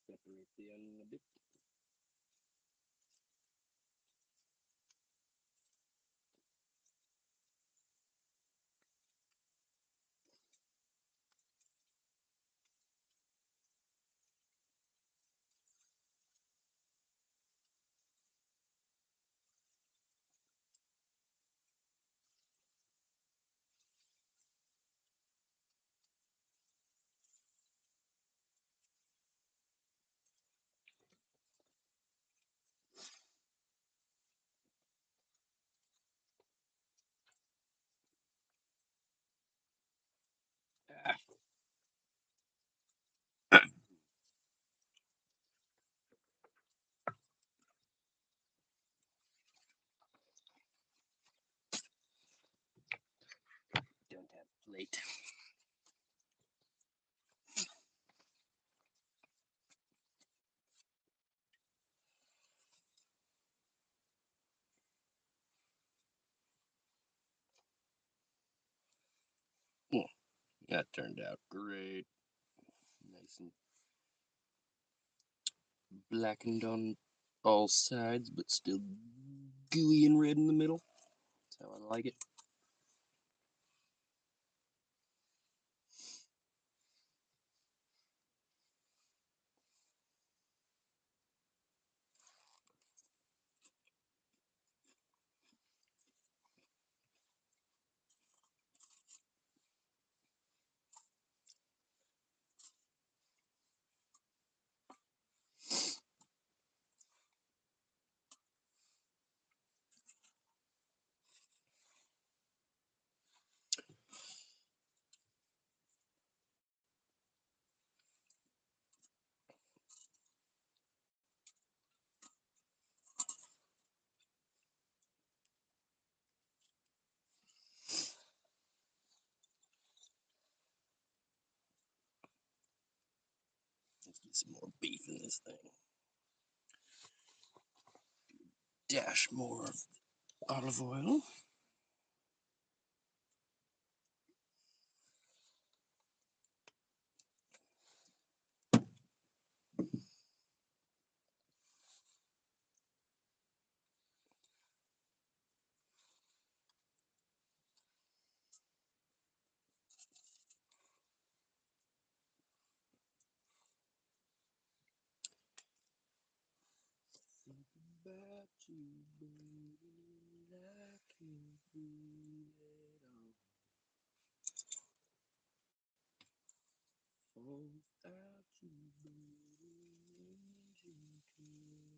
Separate the onion a bit. Ah, don't have a plate. Oh, that turned out great. Nice and blackened on all sides, but still gooey and red in the middle. That's how I like it. Let's get some more beef in this thing. Dash more olive oil. About you, baby, I can't breathe at all. Without you, baby, you can't stop.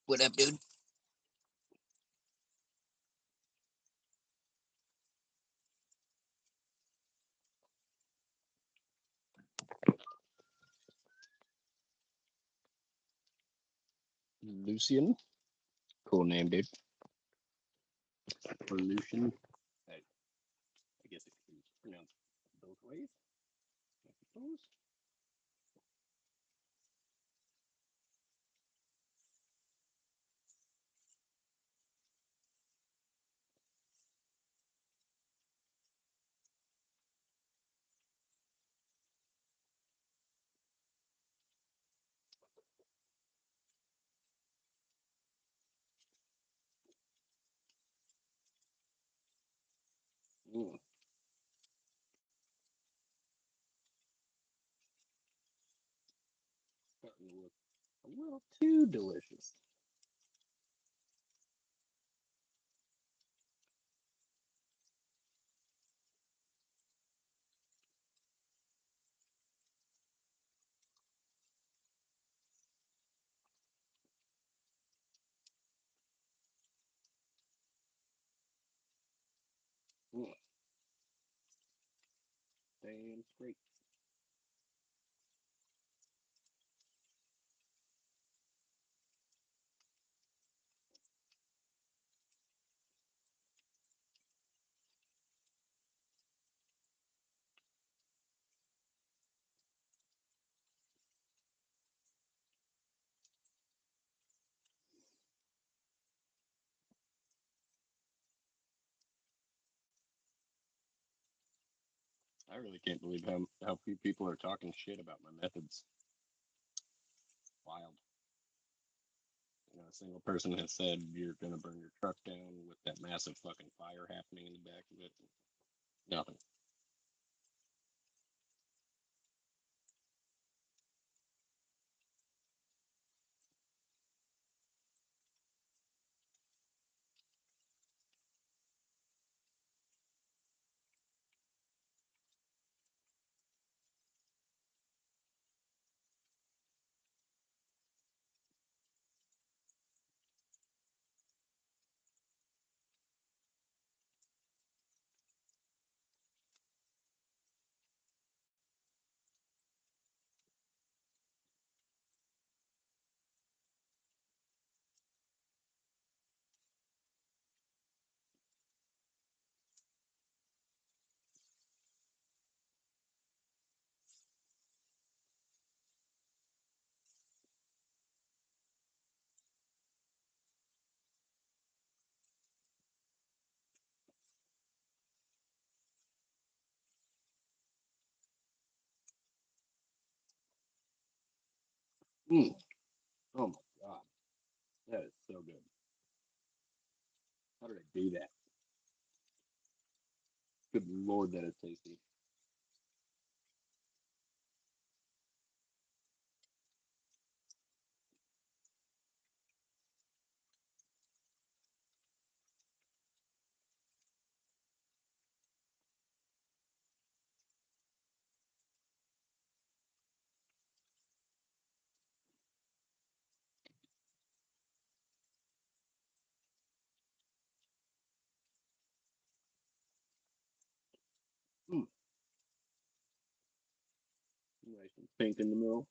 What up, dude? Lucian. Cool name, dude. Or Lucian. I guess it can be pronounced both ways, I suppose. Mm, starting to look a little too delicious. Mm, damn straight. I really can't believe how few people are talking shit about my methods. Wild. A single person has said you're gonna burn your truck down with that massive fucking fire happening in the back of it. Nothing. Mm. Oh my god, that is so good. How did I do that? Good lord, that is tasty. Mm. Nice and pink in the middle.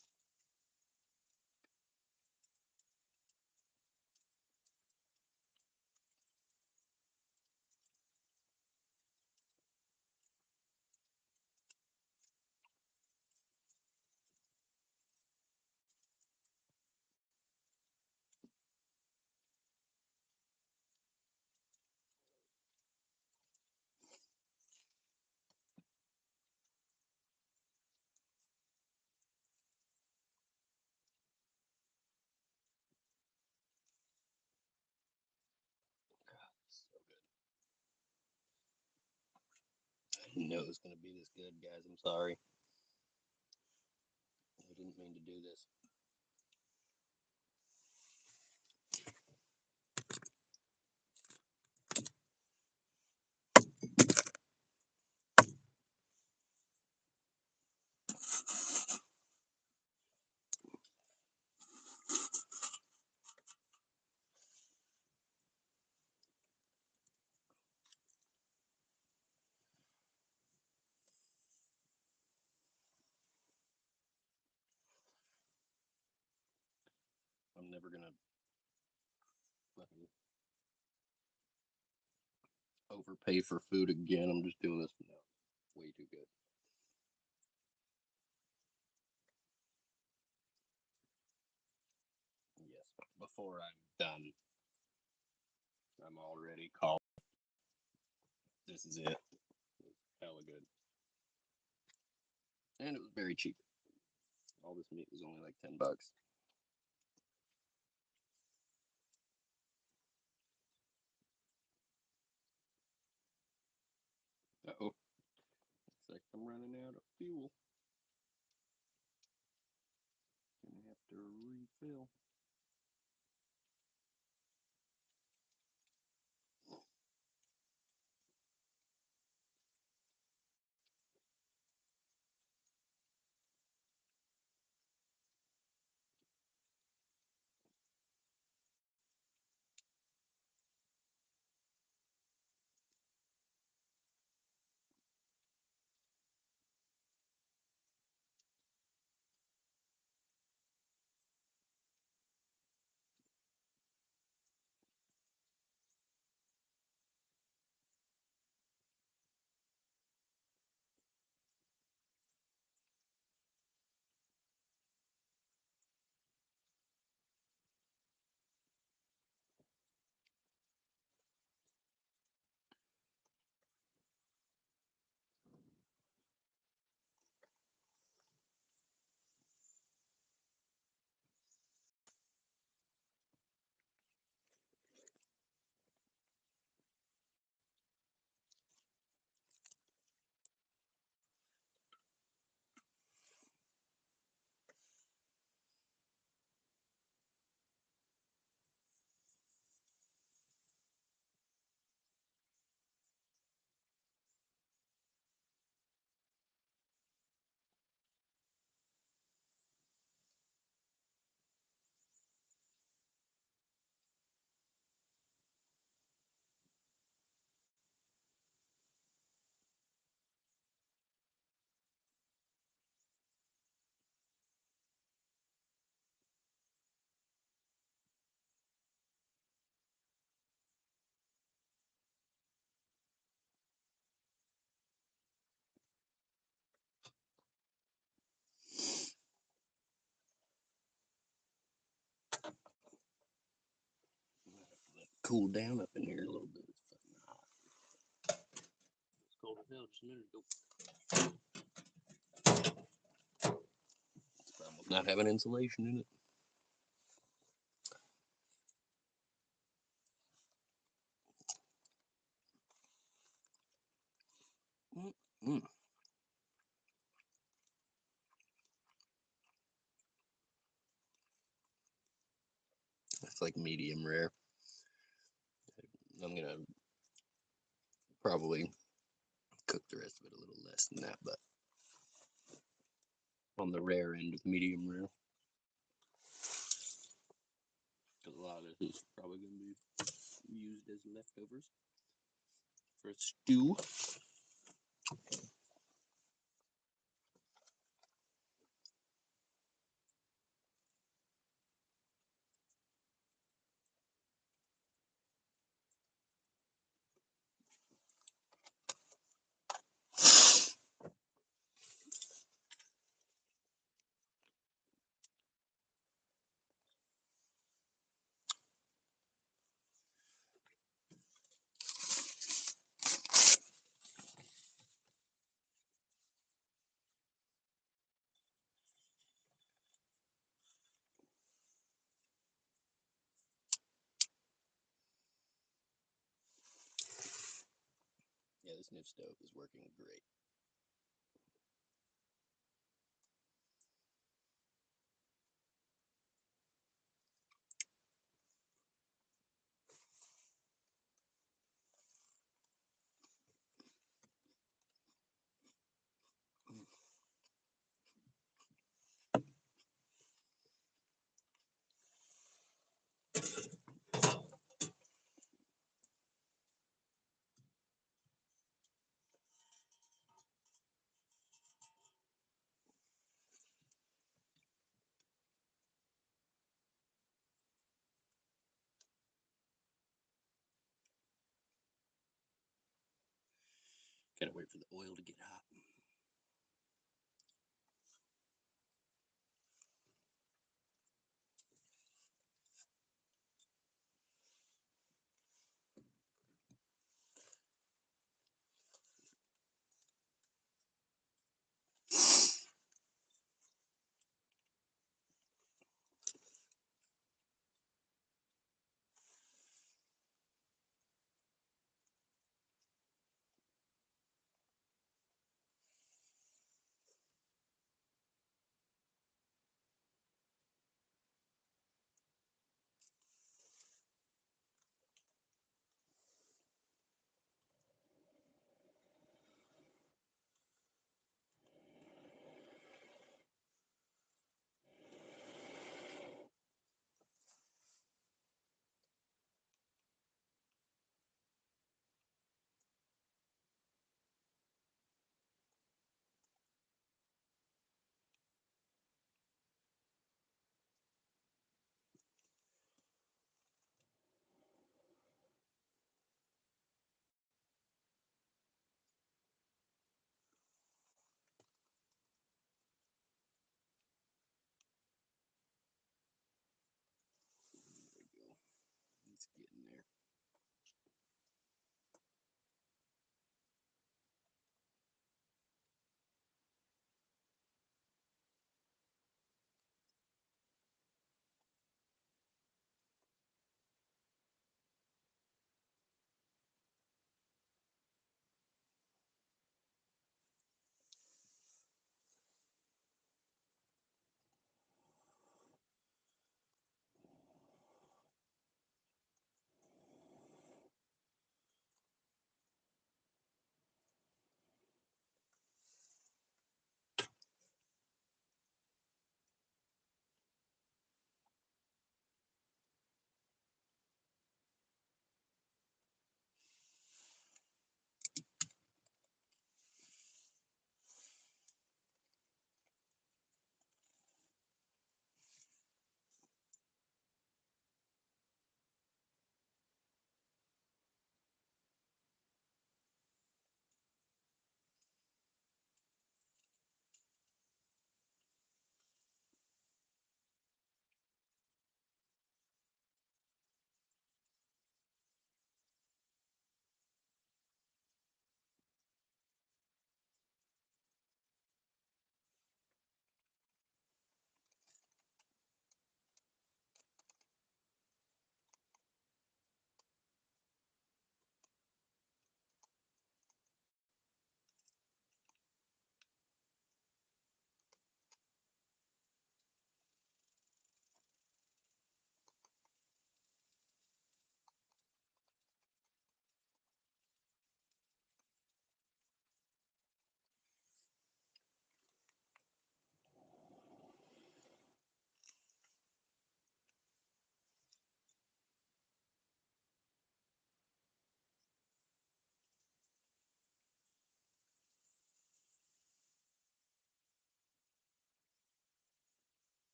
So good. I didn't know it was gonna be this good, guys. I'm sorry. I didn't mean to do this. never gonna fucking overpay for food again. I'm just doing this now. Way too good. Yes. Before I'm done, I'm already called. This is it. It was hella good. And it was very cheap. All this meat was only like $10. Uh-oh. Looks like I'm running out of fuel. Gonna have to refill. Let it cool down up in here a little bit. It's fucking hot. It's cold as hell just a minute ago. It's probably not having insulation in it. Mm-mm. It's like medium rare. I'm gonna probably cook the rest of it a little less than that, but on the rare end of medium rare. Because a lot of this is probably gonna be used as leftovers for a stew. Yeah, this new stove is working great. Gotta wait for the oil to get hot.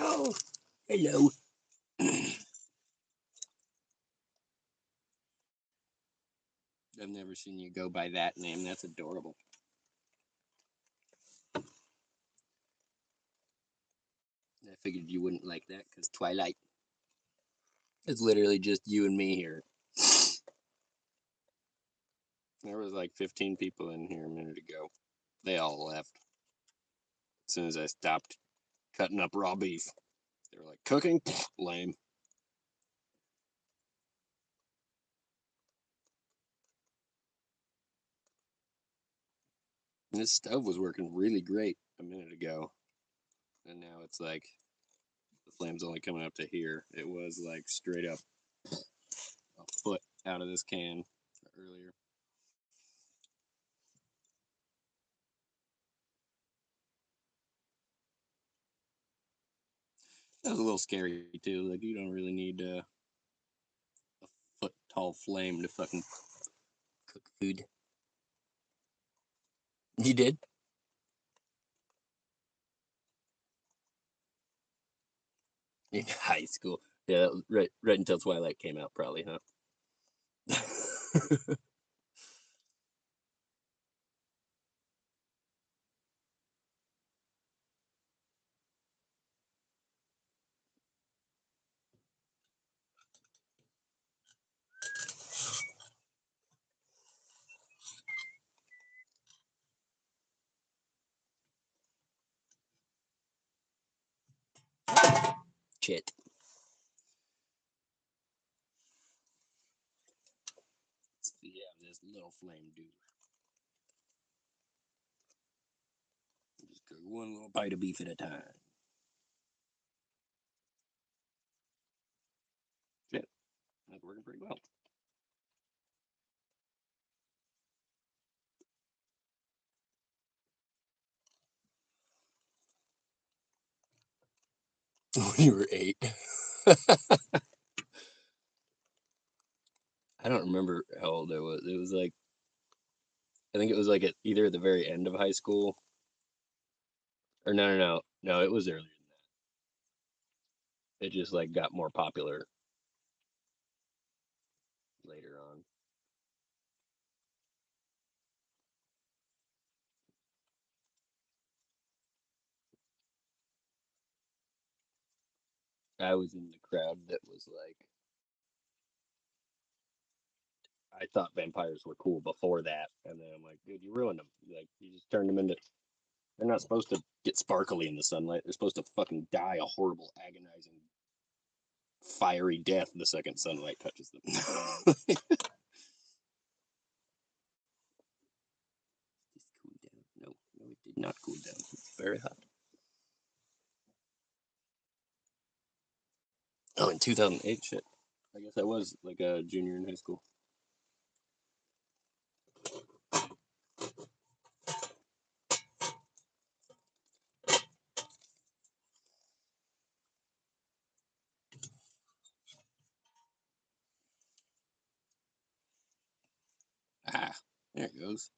Oh, hello. I've never seen you go by that name. That's adorable. I figured you wouldn't like that because Twilight. It's literally just you and me here. There was like 15 people in here a minute ago. They all left. As soon as I stopped cutting up raw beef, they were like, cooking? Lame. And this stove was working really great a minute ago. And now it's like the flame's only coming up to here. It was like straight up a foot out of this can earlier. That was a little scary too. Like you don't really need a foot tall flame to fucking cook food. You did? In high school. Yeah, right until Twilight came out, probably, huh? Shit. Yeah, this little flame dude. Just cook one little bite of beef at a time. Shit, that's working pretty well. When you were 8. I don't remember how old I was. It was like, I think it was like at either at the very end of high school or no, it was earlier than that. It just like got more popular later on. I was in the crowd that was like, I thought vampires were cool before that, and then I'm like, dude, you ruined them. Like, you just turned them into. They're not supposed to get sparkly in the sunlight. They're supposed to fucking die a horrible, agonizing, fiery death the second sunlight touches them. Just cool down. No, no, it did not cool down. It's very hot. Oh, in 2008, shit. I guess I was like a junior in high school. Ah, there it goes.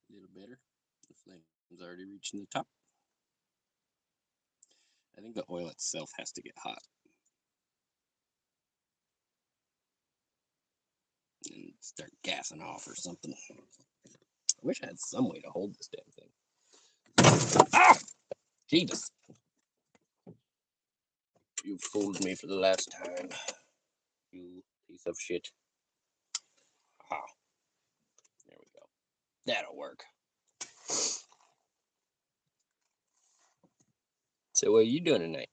A little better. The flame's already reaching the top. I think the oil itself has to get hot and start gassing off or something. I wish I had some way to hold this damn thing. Ah! Jesus. You fooled me for the last time. You piece of shit. Ah, there we go. That'll work. So what are you doing tonight?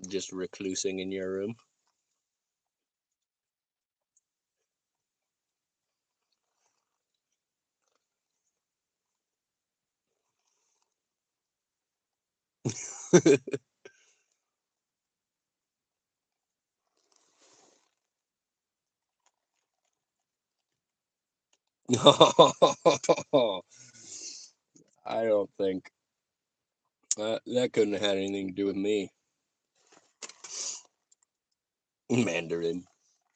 Just reclusing in your room? I don't think that couldn't have had anything to do with me. Mandarin.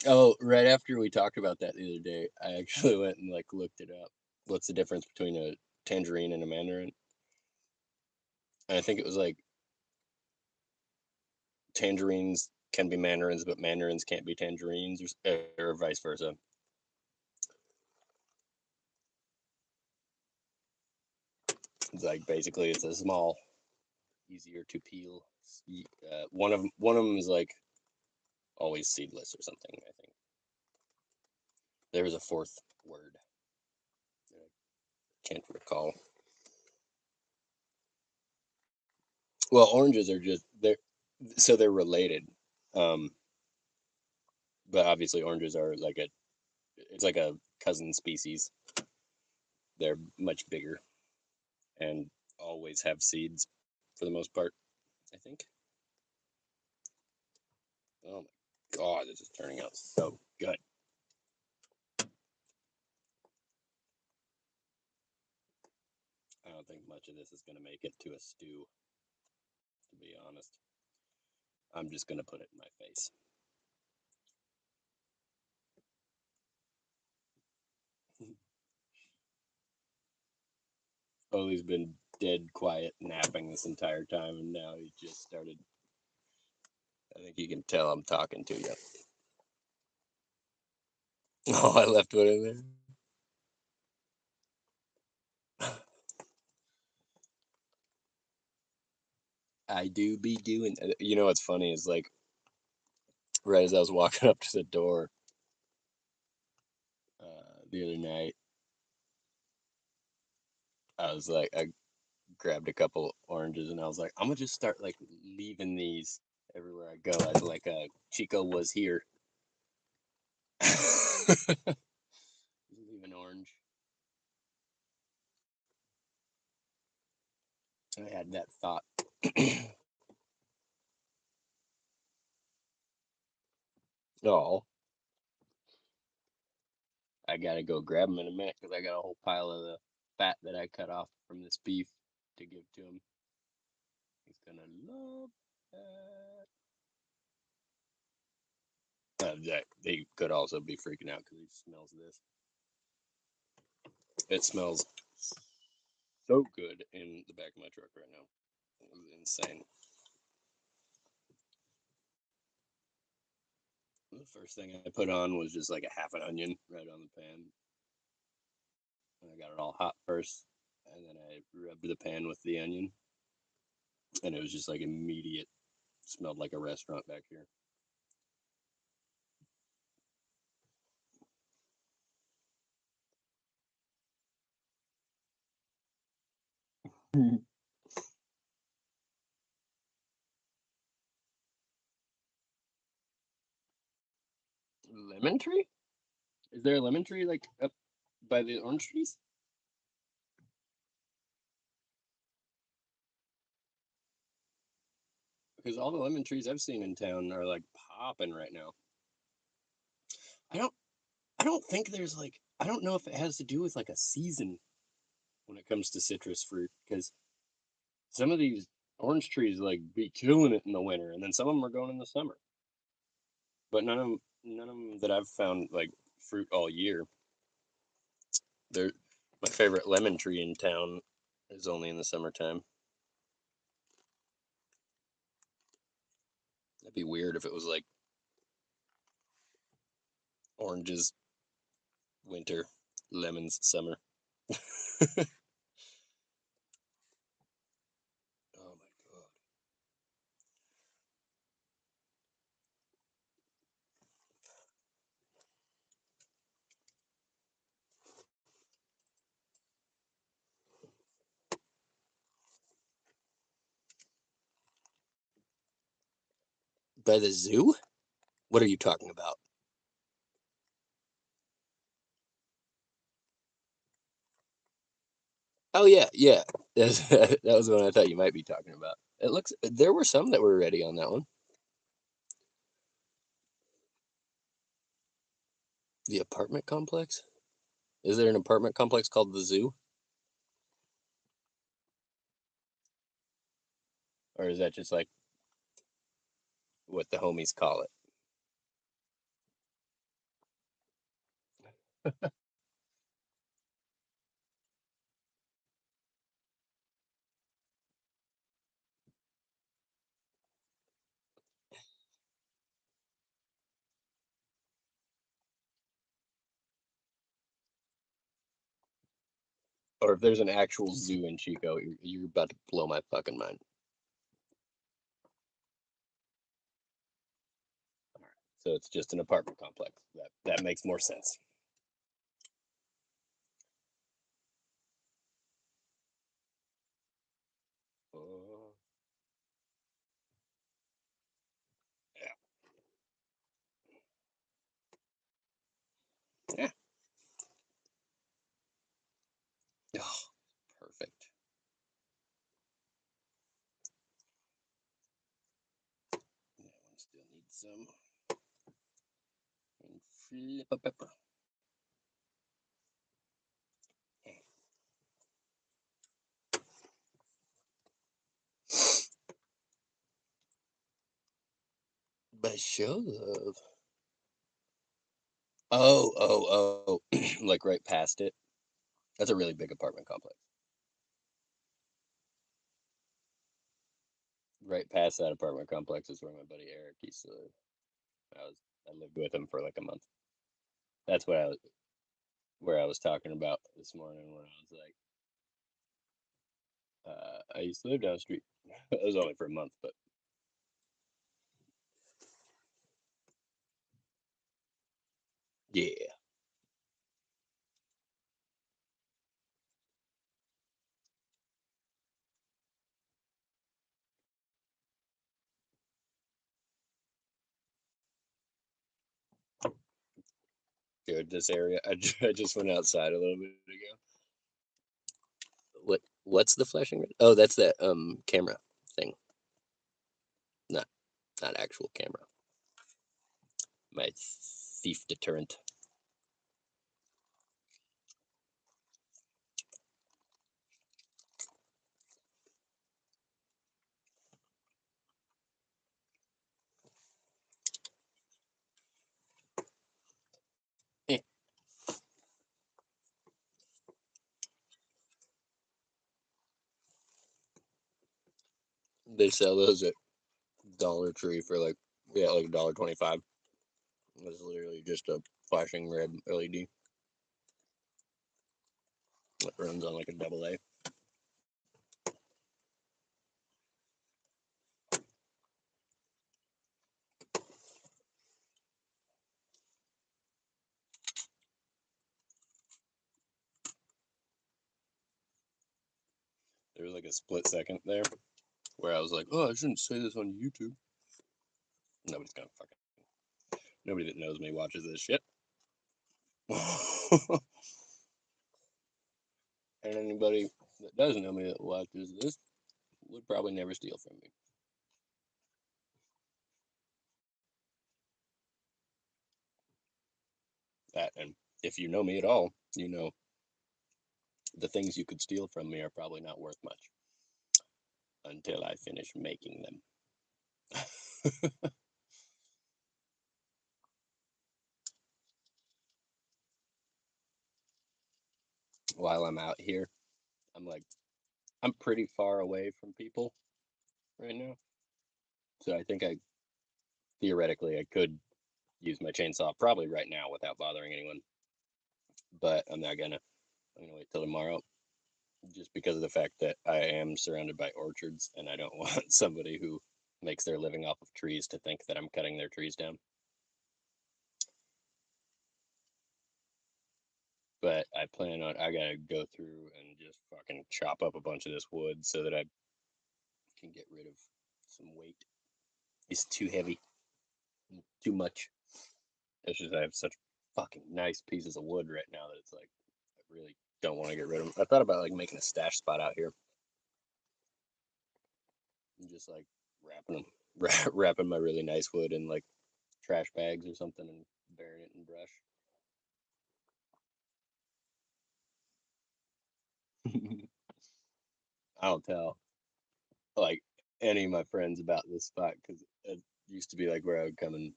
Oh, right after we talked about that the other day, I actually went and like looked it up. What's the difference between a tangerine and a mandarin? And I think it was like tangerines can be mandarins, but mandarins can't be tangerines, or vice versa. It's like basically it's a small, easier to peel. One of them is like always seedless or something. I think there was a fourth word that I can't recall. Well, oranges are just they're related, um, but obviously oranges are like it's like a cousin species. They're much bigger and always have seeds for the most part, I think. Oh my god, this is turning out so good. I don't think much of this is going to make it to a stew, to be honest. I'm just going to put it in my face. Ollie's been dead quiet napping this entire time, and now he just started. I think you can tell I'm talking to you. Oh, I left one in there. I do be doing. You know what's funny is like right as I was walking up to the door the other night, I was like, I grabbed a couple oranges and I was like, I'm gonna just start like leaving these everywhere I go as like Chico was here. Leave an orange. I had that thought. Oh, I gotta go grab him in a minute because I got a whole pile of the fat that I cut off from this beef to give to him. He's gonna love that. They could also be freaking out because he smells this. It smells so good in the back of my truck right now. It was insane. The first thing I put on was just like a half an onion right on the pan. And I got it all hot first, and then I rubbed the pan with the onion, and it was just like immediate. Smelled like a restaurant back here. Lemon tree? Is there a lemon tree like up by the orange trees? Because all the lemon trees I've seen in town are like popping right now. I don't I don't think there's like I don't know if it has to do with like a season when it comes to citrus fruit because some of these orange trees like be killing it in the winter and then some of them are going in the summer. But none of them that I've found like fruit all year. They're my favorite lemon tree in town is only in the summertime. That'd be weird if it was like oranges winter, lemons summer. Oh my god. By the zoo? What are you talking about? Oh yeah, yeah. That was the one I thought you might be talking about. It looks there were some that were ready on that one. The apartment complex? Is there an apartment complex called the zoo? Or is that just like what the homies call it? Or if there's an actual zoo in Chico, you're about to blow my fucking mind. All right. So it's just an apartment complex. That makes more sense. Uh, yeah. Yeah. Oh, perfect. That one still needs some. And flip a pepper. By show love. Oh. Like right past it. That's a really big apartment complex. Right past that apartment complex is where my buddy Eric used to live. I lived with him for like a month. That's what I was where I was talking about this morning when I was like, I used to live down the street. It was only for a month, but yeah. Dude, this area. I just went outside a little bit ago. What's the flashing red? Oh, that's that camera thing. Not not actual camera. My thief deterrent. Eh, they sell those at Dollar Tree for like like $1.25. It's literally just a flashing red LED that runs on like a double A. There was like a split second there where I was like, "Oh, I shouldn't say this on YouTube." Nobody's gonna fucking nobody that knows me watches this shit. And anybody that doesn't know me that watches this would probably never steal from me. That and if you know me at all, you know the things you could steal from me are probably not worth much until I finish making them. While I'm out here, I'm like, I'm pretty far away from people right now. So I think theoretically, I could use my chainsaw probably right now without bothering anyone. But I'm not gonna. I'm gonna wait till tomorrow, just because of the fact that I am surrounded by orchards, and I don't want somebody who makes their living off of trees to think that I'm cutting their trees down. But I plan on. I gotta go through and just fucking chop up a bunch of this wood so that I can get rid of some weight. It's too heavy, too much. It's just I have such fucking nice pieces of wood right now that it's like I really don't want to get rid of them. I thought about like making a stash spot out here and just like wrapping them, wrapping my really nice wood in like trash bags or something and burying it in brush. I don't tell like any of my friends about this spot because it used to be like where I would come and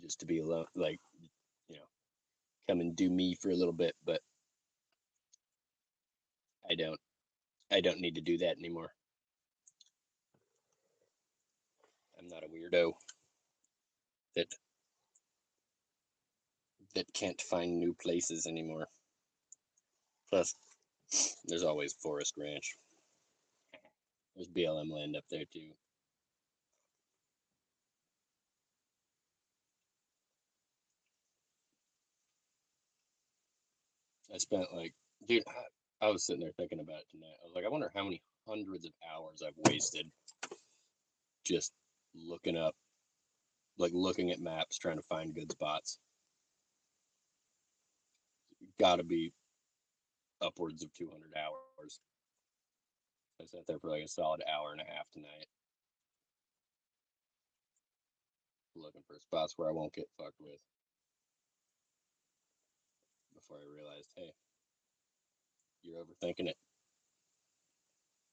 just to be alone, like you know, come and do me for a little bit. But I don't, I don't need to do that anymore. I'm not a weirdo that can't find new places anymore. Plus, There's always Forest Ranch. There's BLM land up there too. I spent like, dude, I was sitting there thinking about it tonight. I was like, I wonder how many hundreds of hours I've wasted just looking up, like looking at maps, trying to find good spots. Got to be upwards of 200 hours. I sat there for like a solid hour and a half tonight, looking for spots where I won't get fucked with. Before I realized, hey, you're overthinking it.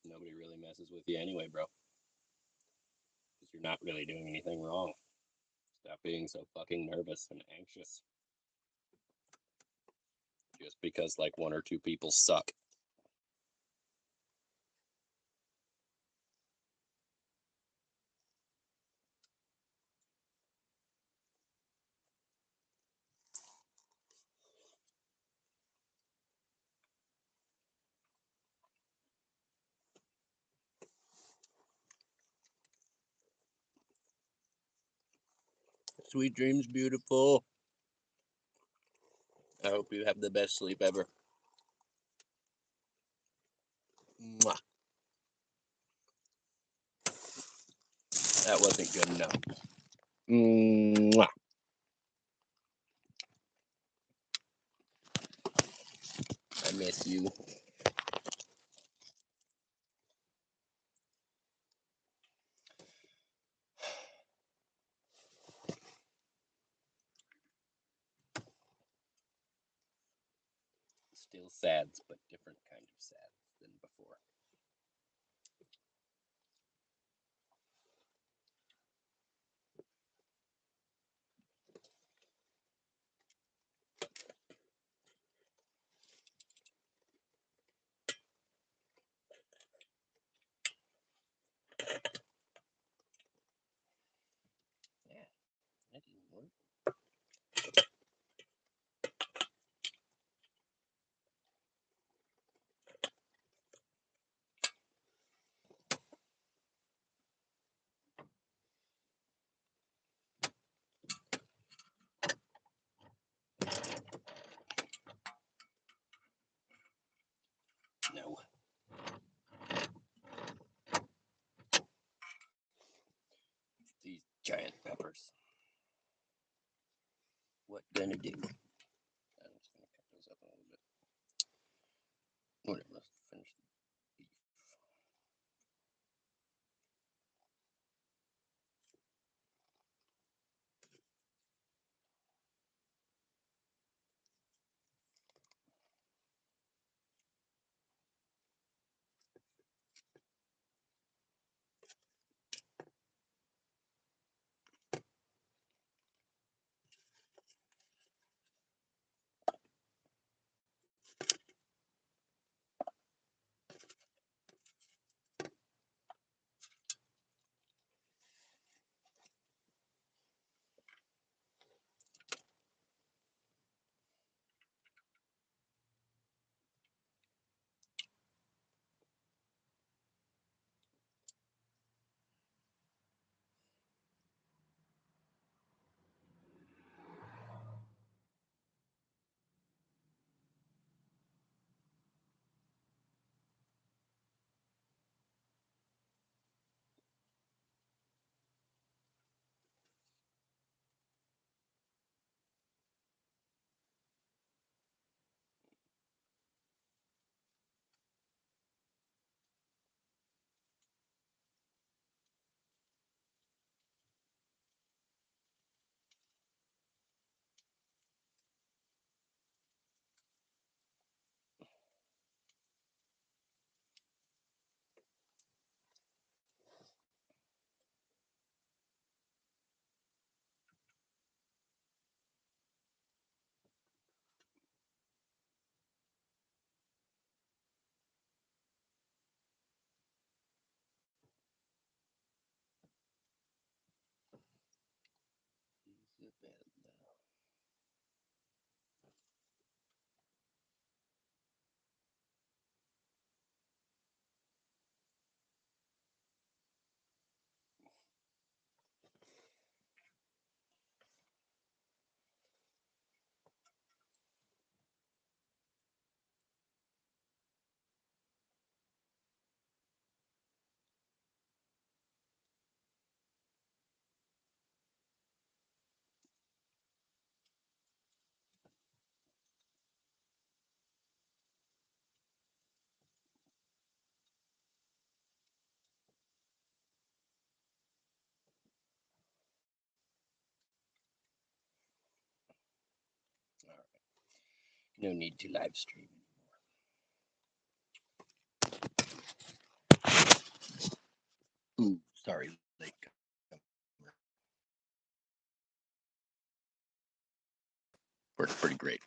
Nobody really messes with you anyway, bro. Because you're not really doing anything wrong. Stop being so fucking nervous and anxious. Just because like one or two people suck. Sweet dreams, beautiful. I hope you have the best sleep ever. Mwah. That wasn't good enough. Mwah. I miss you. Still sad, but different kind of sad than before. Yeah, that didn't work. No. These giant peppers. What gonna do? I'm just gonna cut those up a little bit. Whatever, let's finish the beef. Isabella. No need to live stream anymore. Ooh, sorry, late comer. Worked pretty great.